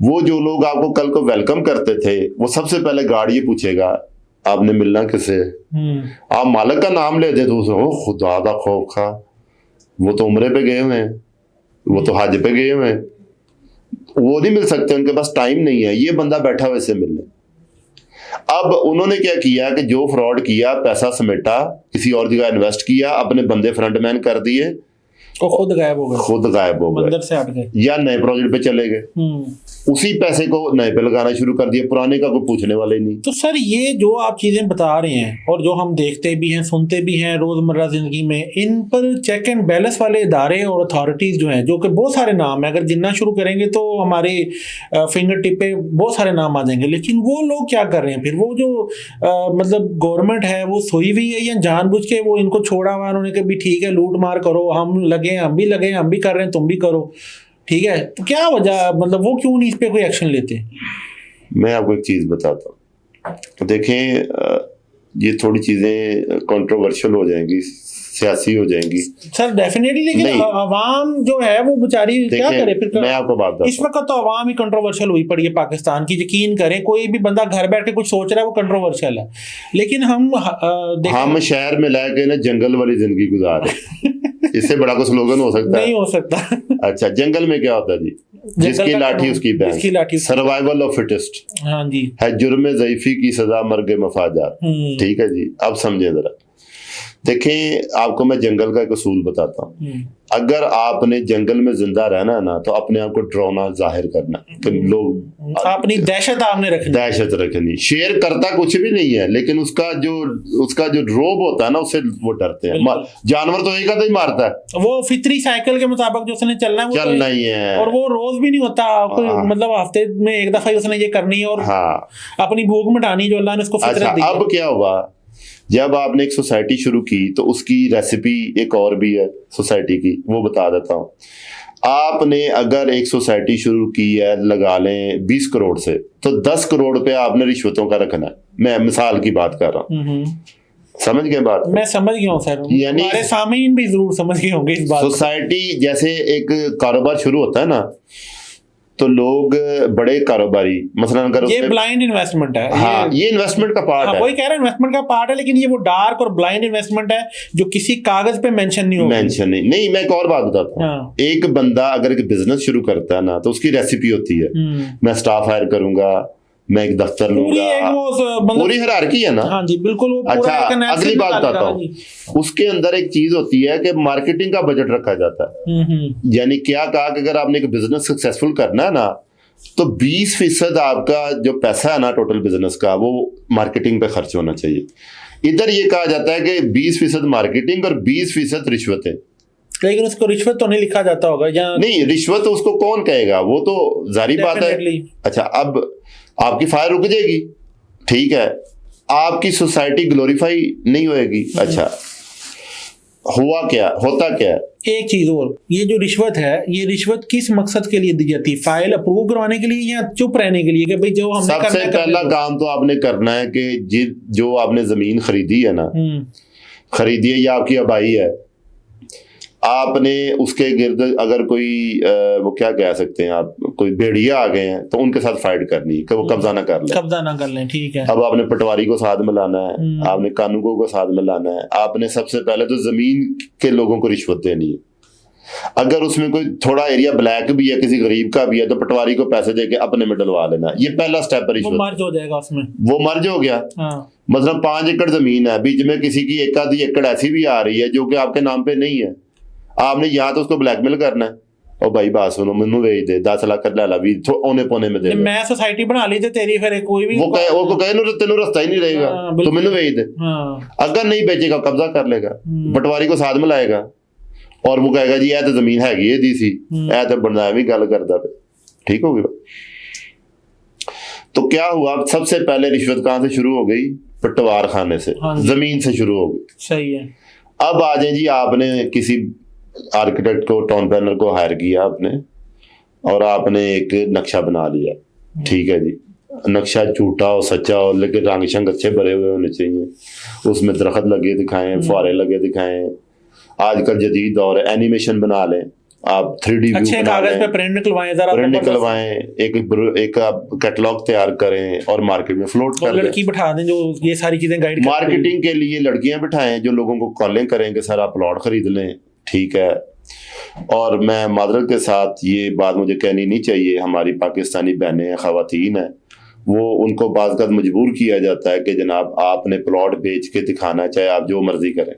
वो जो लोग आपको कल को वेलकम करते थे वो सबसे पहले गार्ड ये पूछेगा आपने मिलना किसे, आप मालिक का नाम ले दे तो ओ खुदा दा खौफ खा, वो तो उम्रे पे गए हुए हैं, वो तो हज पे गए हुए हैं, वो नहीं मिल सकते, उनके पास टाइम नहीं है, ये बंदा बैठा हुआ इससे मिलने। अब उन्होंने क्या किया कि जो फ्रॉड किया, पैसा समेटा, किसी और जगह इन्वेस्ट किया, अपने बंदे फ्रंटमैन कर दिए, वो खुद गायब हो गए, मंदिर से हट गए या नए प्रोजेक्ट पे चले गए, उसी पैसे को नए पे लगाना शुरू कर दिया, पुराने का कोई पूछने वाले नहीं। तो सर ये जो आप चीजें बता रहे हैं और जो हम देखते भी हैं, सुनते भी हैं रोजमर्रा जिंदगी में, इन पर चेक एंड बैलेंस वाले इदारे और अथॉरिटीज जो हैं, जो कि बहुत सारे नाम है, अगर गिनना शुरू करेंगे तो हमारे फिंगर टिप पे बहुत सारे नाम आ जाएंगे, लेकिन वो लोग क्या कर रहे हैं फिर? वो जो मतलब गवर्नमेंट है वो सोई हुई है या जानबूझ के वो इनको छोड़ा हुआ उन्होंने कहा भी ठीक है लूट मार करो, हम लगे, हम भी कर रहे हैं, तुम भी करो, ठीक है, तो क्या वजह, मतलब वो क्यों नहीं इस पे कोई एक्शन लेते? मैं आपको एक चीज बताता हूँ, देखें ये थोड़ी चीजें कंट्रोवर्शियल हो जाएंगी, सियासी हो जाएंगी सर डेफिनेटली, लेकिन अवाम जो है वो बेचारी क्या करे फिर? मैं आपको बात बताता हूं, इस वक्त तो अवाम ही कंट्रोवर्शियल हुई पड़ी है पाकिस्तान की, यकीन करें, कोई भी बंदा घर बैठ के कुछ सोच रहा है वो कंट्रोवर्शियल है, लेकिन हम शहर में लाके ना जंगल वाली जिंदगी गुजार रहे इससे बड़ा कोई स्लोगन हो सकता है? नहीं हो सकता। अच्छा, जंगल में क्या होता है जी? जिसकी लाठी उसकी बैंक, सर्वाइवल ऑफ फिटेस्ट, हाँ जी, है जुर्म ज़ईफी की सजा मर्ग मफाजात। ठीक है जी, अब समझे जरा। देखें, आपको मैं जंगल का एक उसूल बताता हूँ, अगर आपने जंगल में जिंदा रहना है ना तो अपने आप को डरावना जाहिर करना कि लोग अपनी दहशत आपने रखनी, दहशत रखनी। शेर करता कुछ भी नहीं है, लेकिन उसका जो रोब होता है ना उससे वो डरते हैं। जानवर तो एक आधा ही मारता है, वो फितरी साइकिल के मुताबिक जो उसने चलना है वो चलना ही है, और वो रोज भी नहीं होता, मतलब हफ्ते में एक दफा उसने ये करनी है और अपनी भूख मिटानी जो अल्लाह ने उसको फितरत दी। अब क्या हुआ, जब आपने एक सोसाइटी शुरू की तो उसकी रेसिपी एक और भी है सोसाइटी की, वो बता देता हूँ। आपने अगर एक सोसाइटी शुरू की है, लगा लें 20 करोड़ से, तो 10 करोड़ पे आपने रिश्वतों का रखना है। मैं मिसाल की बात कर रहा हूँ, समझ गए बात? मैं समझ गया हूँ सर, यानी हमारे सामीन भी जरूर समझ गए होंगे इस बात। सोसाइटी जैसे एक कारोबार शुरू होता है ना, तो लोग बड़े कारोबारी, मसलन अगर ये ब्लाइंड इन्वेस्टमेंट है, हाँ, ये इन्वेस्टमेंट का पार्ट है, वही कह रहा है इन्वेस्टमेंट का पार्ट है, लेकिन ये वो डार्क और ब्लाइंड इन्वेस्टमेंट है जो किसी कागज पे मेंशन नहीं होगा। नहीं, मैं एक और बात बताता हूँ। एक बंदा अगर एक बिजनेस शुरू करता है ना तो उसकी रेसिपी होती है, मैं स्टाफ हायर करूंगा, मैं एक दफ्तर लूंगा, पूरी हायरार्की है ना। हाँ जी बिल्कुल। अच्छा, अगली बात बताता हूँ, उसके अंदर एक चीज होती है कि मार्केटिंग का बजट रखा जाता है। यानी क्या कहा कि अगर आपने एक बिजनेस सक्सेसफुल करना है ना तो 20% आपका जो पैसा है ना टोटल बिजनेस का वो मार्केटिंग पे खर्च होना चाहिए। इधर ये कहा जाता है कि 20% मार्केटिंग और 20% रिश्वतें, लेकिन उसको रिश्वत तो नहीं लिखा जाता होगा या नहीं? रिश्वत उसको कौन कहेगा, वो तो जारी बात है। अच्छा, अब आपकी फायर रुक जाएगी, ठीक है, आपकी सोसाइटी ग्लोरीफाई नहीं होएगी। अच्छा, होता क्या? एक चीज और, ये जो रिश्वत है, ये रिश्वत किस मकसद के लिए दी जाती है? फाइल अप्रूव करवाने के लिए या चुप रहने के लिए कि भाई जो हमने करना है? सबसे पहला काम तो आपने करना है कि जो आपने जमीन खरीदी है ना, खरीदी है या आपकी आबाई है, आपने उसके गिर्द अगर कोई वो क्या कह सकते हैं आप, कोई भेड़िया आ गए हैं तो उनके साथ फाइट करनी है कि वो कब्जा ना कर लें। ठीक है। अब आपने पटवारी को साथ में लाना है, आपने कानूनगो को साथ में लाना है, आपने सबसे पहले तो जमीन के लोगों को रिश्वत देनी है। अगर उसमें कोई थोड़ा एरिया ब्लैक भी है, किसी गरीब का भी है, तो पटवारी को पैसे देके अपने में डलवा लेना। ये पहला स्टेप है रिश्वत। मर्ज हो जाएगा उसमें, वो मर्ज हो गया। मतलब 5 एकड़ जमीन है, बीच में किसी की 1 एकड़ ऐसी भी आ रही है जो कि आपके नाम पे नहीं है, आपने यहाँ तो उसको ब्लैकमेल करना है, और भाई बात सुनो मैनू भेज दे 10 लाख कर ला भी औने पौने में दे, मैं सोसाइटी बना ली तेरी, फिर कोई भी वो कहे तेनू रास्ता ही नहीं रहेगा, तो मैनू भेज दे। अगर नहीं बेचेगा कब्जा कर लेगा, पटवारी को साथ में लाएगा और वो कहेगा जी यह तो जमीन हैगी है दी सी, यह तो बंदा भी गल करता पे, ठीक हो गया। तो क्या हुआ, सबसे पहले रिश्वत कहां से शुरू हो गई? पटवार खाने से, जमीन से शुरू हो गई। सही है। अब आ जाए जी, आपने किसी आर्किटेक्ट को, टाउन प्लानर को हायर किया आपने, और आपने एक नक्शा बना लिया, ठीक है जी। नक्शा झूठा हो सच्चा हो, लेकिन रंग शंग अच्छे भरे हुए होने चाहिए, उसमें दरख्त लगे दिखाएं, फुहारे लगे दिखाएं। आजकल जदीद दौर है, एनिमेशन बना लें आप, 3D अच्छे कागज पे प्रिंट निकलवाएं, जरा प्रिंट निकलवाएं, एक आप कैटलॉग तैयार करें और मार्केट में फ्लोट कर दें। लड़की बिठा दें जो ये सारी चीजें गाइड, मार्केटिंग के लिए लड़कियां बिठाएं जो लोगों को कॉलिंग करें कि सर आप प्लॉट खरीद लें, ठीक है। और मैं मादरत के साथ ये बात मुझे कहनी नहीं चाहिए, हमारी पाकिस्तानी बहनें हैं, ख़वातीन हैं, वो उनको बाज़ मजबूर किया जाता है कि जनाब आपने प्लॉट बेच के दिखाना, चाहे आप जो मर्जी करें।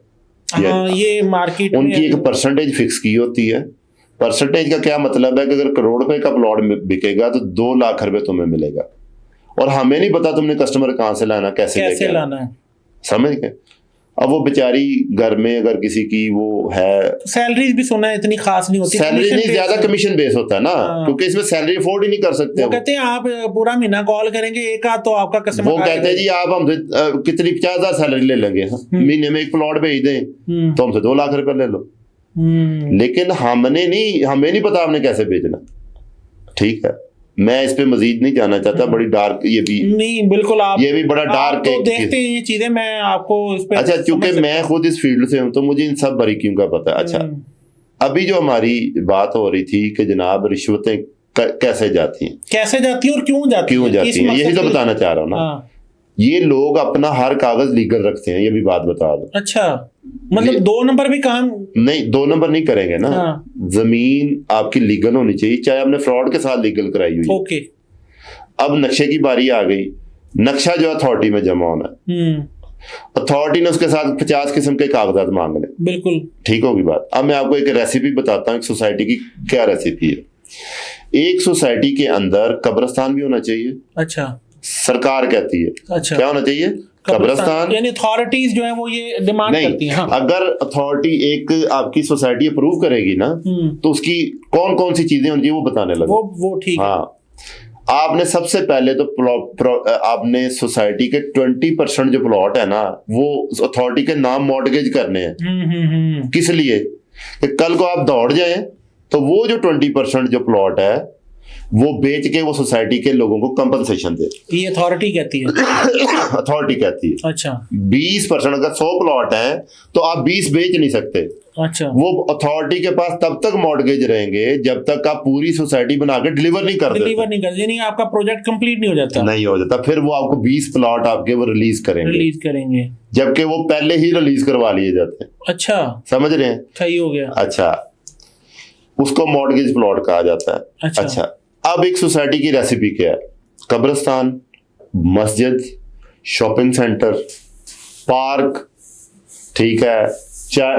ये मार्केट उनकी एक परसेंटेज फिक्स की होती है। परसेंटेज का क्या मतलब है कि अगर करोड़ रुपए का प्लॉट बिकेगा तो 2 लाख रुपए तुम्हें मिलेगा, और हमें नहीं पता तुमने कस्टमर कहाँ से लाना, कैसे लाना है, समझ गए। अब वो बेचारी घर में अगर किसी की वो है, सैलरी भी सुना है इतनी खास नहीं होती, सैलरी नहीं, ज्यादा कमीशन बेस होता है ना, क्योंकि इसमें सैलरी अफोर्ड ही नहीं कर सकते। वो कहते हैं आप पूरा महीना कॉल करेंगे एक आध तो आपका कस्टमर, वो कहते हैं जी आप हमसे कितनी 50,000 सैलरी ले लेंगे, महीने में एक प्लॉट भेज दें तो हमसे 2 लाख रुपए ले लो। लेकिन हमें नहीं पता आपने कैसे बेचना, ठीक है। मैं इस पे मजीद नहीं जाना चाहता, बड़ी डार्क ये भी नहीं, बिल्कुल आप ये भी बड़ा डार्क तो देखते हैं ये चीजें, मैं आपको इस पे अच्छा, क्योंकि मैं खुद इस फील्ड से हूं तो मुझे इन सब बारीकियों का पता है। अच्छा, अभी जो हमारी बात हो रही थी कि जनाब रिश्वतें कैसे जाती हैं और क्यों जाती हैं, यही तो बताना चाह रहा हूँ ना। ये लोग अपना हर कागज लीगल रखते हैं, ये भी बात बता दो। अच्छा, मतलब 2 नंबर भी काम नहीं, 2 नंबर नहीं करेंगे ना। जमीन आपकी लीगल होनी चाहिए, चाहे आपने फ्रॉड के साथ लीगल कराई हुई। ओके। अब नक्शे की बारी आ गई, नक्शा जो अथॉरिटी में जमा होना है, अथॉरिटी ने उसके साथ 50 किस्म के कागजात मांगने, बिल्कुल ठीक होगी बात। अब मैं आपको एक रेसिपी बताता हूँ, एक सोसाइटी की क्या रेसिपी है। एक सोसाइटी के अंदर कब्रिस्तान भी होना चाहिए। अच्छा, सरकार कहती है। अच्छा, क्या होना चाहिए? कब्रिस्तान। यानी अथॉरिटीज जो है वो ये डिमांड करती हैं। हाँ। अगर अथॉरिटी एक आपकी सोसाइटी अप्रूव करेगी ना, तो उसकी कौन कौन सी चीजें होनी चाहिए वो बताने लगे। वो ठीक। हाँ, आपने सबसे पहले तो आपने सोसाइटी के 20% जो प्लॉट है ना, वो अथॉरिटी के नाम मॉर्टगेज करने हैं। किस लिए? कि कल को आप दौड़ जाएं तो वो जो 20% जो प्लॉट है वो बेच के वो सोसाइटी के लोगों को कंपनसेशन दे। ये अथॉरिटी कहती है। अथॉरिटी कहती है। अच्छा, 20%, अगर 100 प्लॉट है तो आप 20 बेच नहीं सकते। अच्छा, वो अथॉरिटी के पास तब तक मॉर्टगेज रहेंगे जब तक आप पूरी सोसाइटी बना के डिलीवर नहीं कर देते, यानी आपका प्रोजेक्ट कंप्लीट नहीं हो जाता। फिर वो आपको 20 प्लॉट आपके वो रिलीज करेंगे, जबकि वो पहले ही रिलीज करवा लिए जाते हैं। अच्छा, समझ रहे हैं? सही हो गया। अच्छा, उसको मॉर्टगेज प्लॉट कहा जाता है। अच्छा, अब एक सोसाइटी की रेसिपी क्या है? कब्रिस्तान, मस्जिद, शॉपिंग सेंटर, पार्क, ठीक है,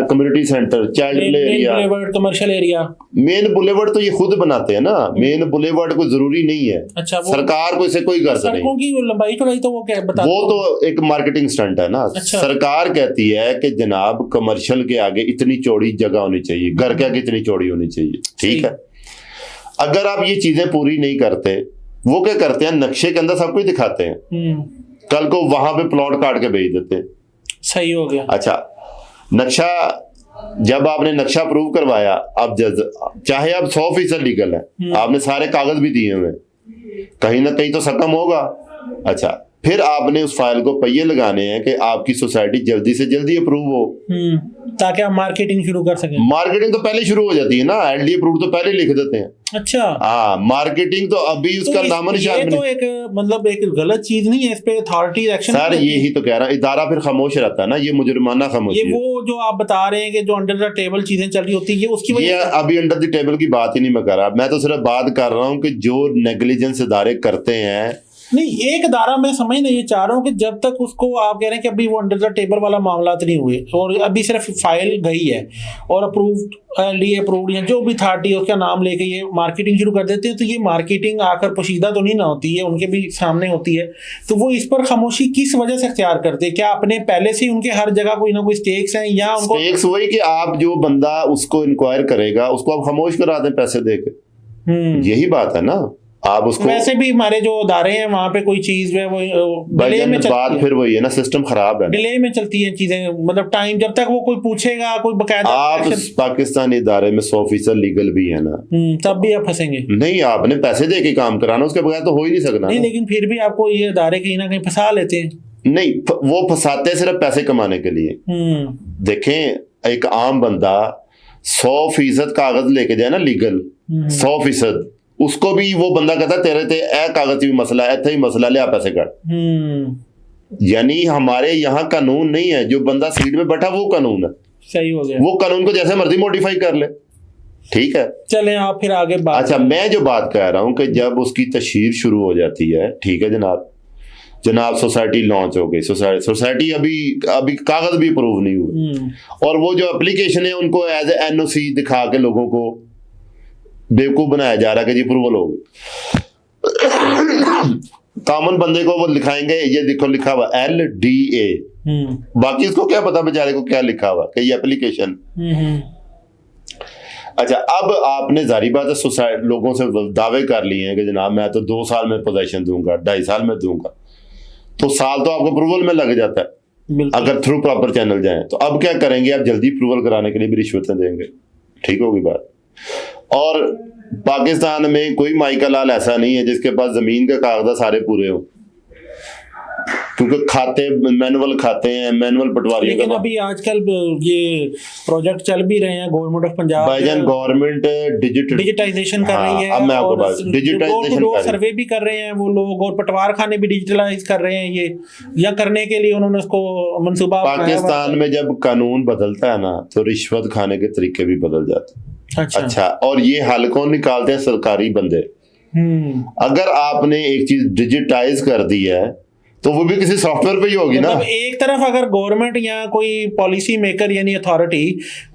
community centre, child play area, commercial area. Main boulevard तो ये खुद बनाते हैं ना, मेन बुलेवर्ड कोई जरूरी नहीं है। अच्छा, सरकार को इसे कोई गर्ज नहीं। की लंबाई चौड़ाई तो वो क्या बताते हैं? वो तो एक मार्केटिंग स्टंट है ना। अच्छा। सरकार कहती है कि जनाब कमर्शियल के आगे इतनी चौड़ी जगह होनी चाहिए, घर के आगे इतनी चौड़ी होनी चाहिए, ठीक है। अगर आप ये चीजें पूरी नहीं करते, वो क्या करते हैं, नक्शे के अंदर सब कुछ दिखाते हैं, कल को वहां पे प्लॉट काट के भेज देते हैं। सही हो गया। अच्छा, नक्शा जब आपने नक्शा अप्रूव करवाया, अब चाहे आप 100% लीगल है, आपने सारे कागज भी दिए हुए, कहीं ना कहीं तो सकम होगा। अच्छा, फिर आपने उस फाइल को पहिए लगाने हैं कि आपकी सोसाइटी जल्दी से जल्दी अप्रूव हो, ताकि आप मार्केटिंग शुरू कर सकें। मार्केटिंग तो पहले शुरू हो जाती है ना, एलडी अप्रूव तो पहले लिख देते हैं। अच्छा, हाँ, मार्केटिंग तो अभी उसका नाम निशान तो एक मतलब एक गलत चीज नहीं है, इस पे अथॉरिटी एक्शन। सर यही तो कह रहा है, इदारा फिर खामोश रहता है ना, ये मुजरिमाना खामोश। ये वो जो आप बता रहे हैं कि जो अंडर द टेबल चीजें चल रही होती है, ये उसकी वजह से। अभी अंडर द टेबल की बात ही नहीं मैं कर रहा, मैं तो सिर्फ बात कर रहा हूँ कि जो नेग्लिजेंस इदारे करते हैं। नहीं, एक दायरा मैं समझना ये चाह रहा हूँ कि जब तक उसको आप कह रहे हैं कि अभी वो अंडर द टेबल वाला मामला नहीं हुए और अभी सिर्फ फाइल गई है और अप्रूव्ड, एलडीए अप्रूव्ड या जो भी अथॉरिटी है उसका नाम लेके ये मार्केटिंग शुरू कर देते हैं, तो ये मार्केटिंग आकर पोशीदा तो नहीं ना होती है, उनके भी सामने होती है। तो वो इस पर खामोशी किस वजह से अख्तियार करते हैं? क्या अपने पहले से ही उनके हर जगह कोई ना कोई स्टेक्स हैं, या उनको स्टेक्स वही कि आप जो बंदा उसको इंक्वायर करेगा उसको आप खामोश करा दें पैसे दे के, यही बात है ना। आप उसको वैसे भी हमारे जो अदारे हैं वहाँ पे कोई चीज जो है वो डिले में बात फिर वही है ना, सिस्टम खराब है, डिले में चलती है चीजें, मतलब टाइम जब तक वो कोई पूछेगा कोई बकायदा। आप पाकिस्तानी इदारे में 100% लीगल भी है ना, तब भी आप फंसेंगे। नहीं, आपने पैसे दे के काम कराना, उसके बगैर तो हो ही नहीं सकना। नहीं, लेकिन फिर भी आपको ये इदारे कहीं ना कहीं फंसा लेते हैं। नहीं, वो फंसाते हैं सिर्फ पैसे कमाने के लिए। देखें, एक आम बंदा 100% कागज लेके जाए ना लीगल, 100%, उसको भी वो बंदा कहता तेरे ते ए कागज भी मसला है, इतना ही मसला ले, आप पैसे काट। यानी हमारे यहाँ कानून नहीं है, जो बंदा सीट में बैठा वो कानून है। सही हो गया। वो कानून को जैसे मर्जी मॉडिफाई कर ले, ठीक है। चलें आप फिर आगे बात। अच्छा, मैं जो बात कह रहा हूँ कि जब उसकी तशहीर शुरू हो जाती है, ठीक है जनाब सोसाइटी लॉन्च हो गई, सोसाइटी अभी कागज भी अप्रूव नहीं हुए, और वो जो एप्लीकेशन है उनको एज ए एनओसी दिखा के लोगों को बेवकूफ बनाया जा रहा है कि जी अप्रूवल हो गई। कॉमन बंदे को वो लिखाएंगे, ये देखो लिखा हुआ LDA, बाकी उसको क्या पता बेचारे को क्या लिखा हुआ कि ये एप्लीकेशन। अच्छा, अब आपने जारी बात है सोसाइटी लोगों से दावे कर लिए हैं कि जनाब मैं तो 2 साल में पोजीशन दूंगा, 2.5 साल में दूंगा, तो साल तो आपको अप्रूवल में लग जाता है अगर थ्रू प्रॉपर चैनल जाए। तो अब क्या करेंगे, आप जल्दी अप्रूवल कराने के लिए भी रिश्वतें देंगे, ठीक होगी बात। और पाकिस्तान में कोई माइका लाल ऐसा नहीं है जिसके पास जमीन के कागजात सारे पूरे हो, क्योंकि खाते मैनुअल खाते हैं, मैनुअल पटवारी। लेकिन अभी आजकल ये प्रोजेक्ट चल भी रहे हैं, गवर्नमेंट ऑफ पंजाब भाईजान गवर्नमेंट डिजिटाइजेशन कर रही है। अब मैं आपको बात डिजिटाइजेशन सर्वे भी कर रहे हैं वो लोग, और पटवार खाने भी डिजिटलाइज कर रहे हैं, ये या करने के लिए उन्होंने उसको मंसूबा। पाकिस्तान में जब कानून बदलता है ना तो रिश्वत खाने के तरीके भी बदल जाते हैं। अच्छा, और ये हल कौन निकालते हैं? सरकारी बंदे। अगर आपने एक चीज डिजिटाइज कर दी है तो वो भी किसी सॉफ्टवेयर पे ही होगी ना। एक तरफ अगर गवर्नमेंट या कोई पॉलिसी मेकर यानी अथॉरिटी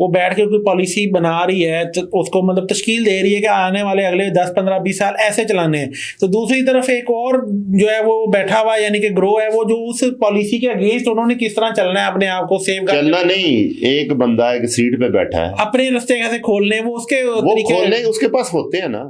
वो बैठ के कोई पॉलिसी बना रही है तो उसको मतलब तश्कील दे रही है कि आने वाले अगले 10, 15, 20 साल ऐसे चलाने हैं, तो दूसरी तरफ एक और जो है वो बैठा हुआ यानी कि ग्रो है वो जो उस पॉलिसी के अगेंस्ट उन्होंने किस तरह चलना है, अपने आप को सेव चलना नहीं। एक बंदा एक सीट पे बैठा है, अपने रास्ते कैसे खोलने वो उसके उसके पास होते हैं ना।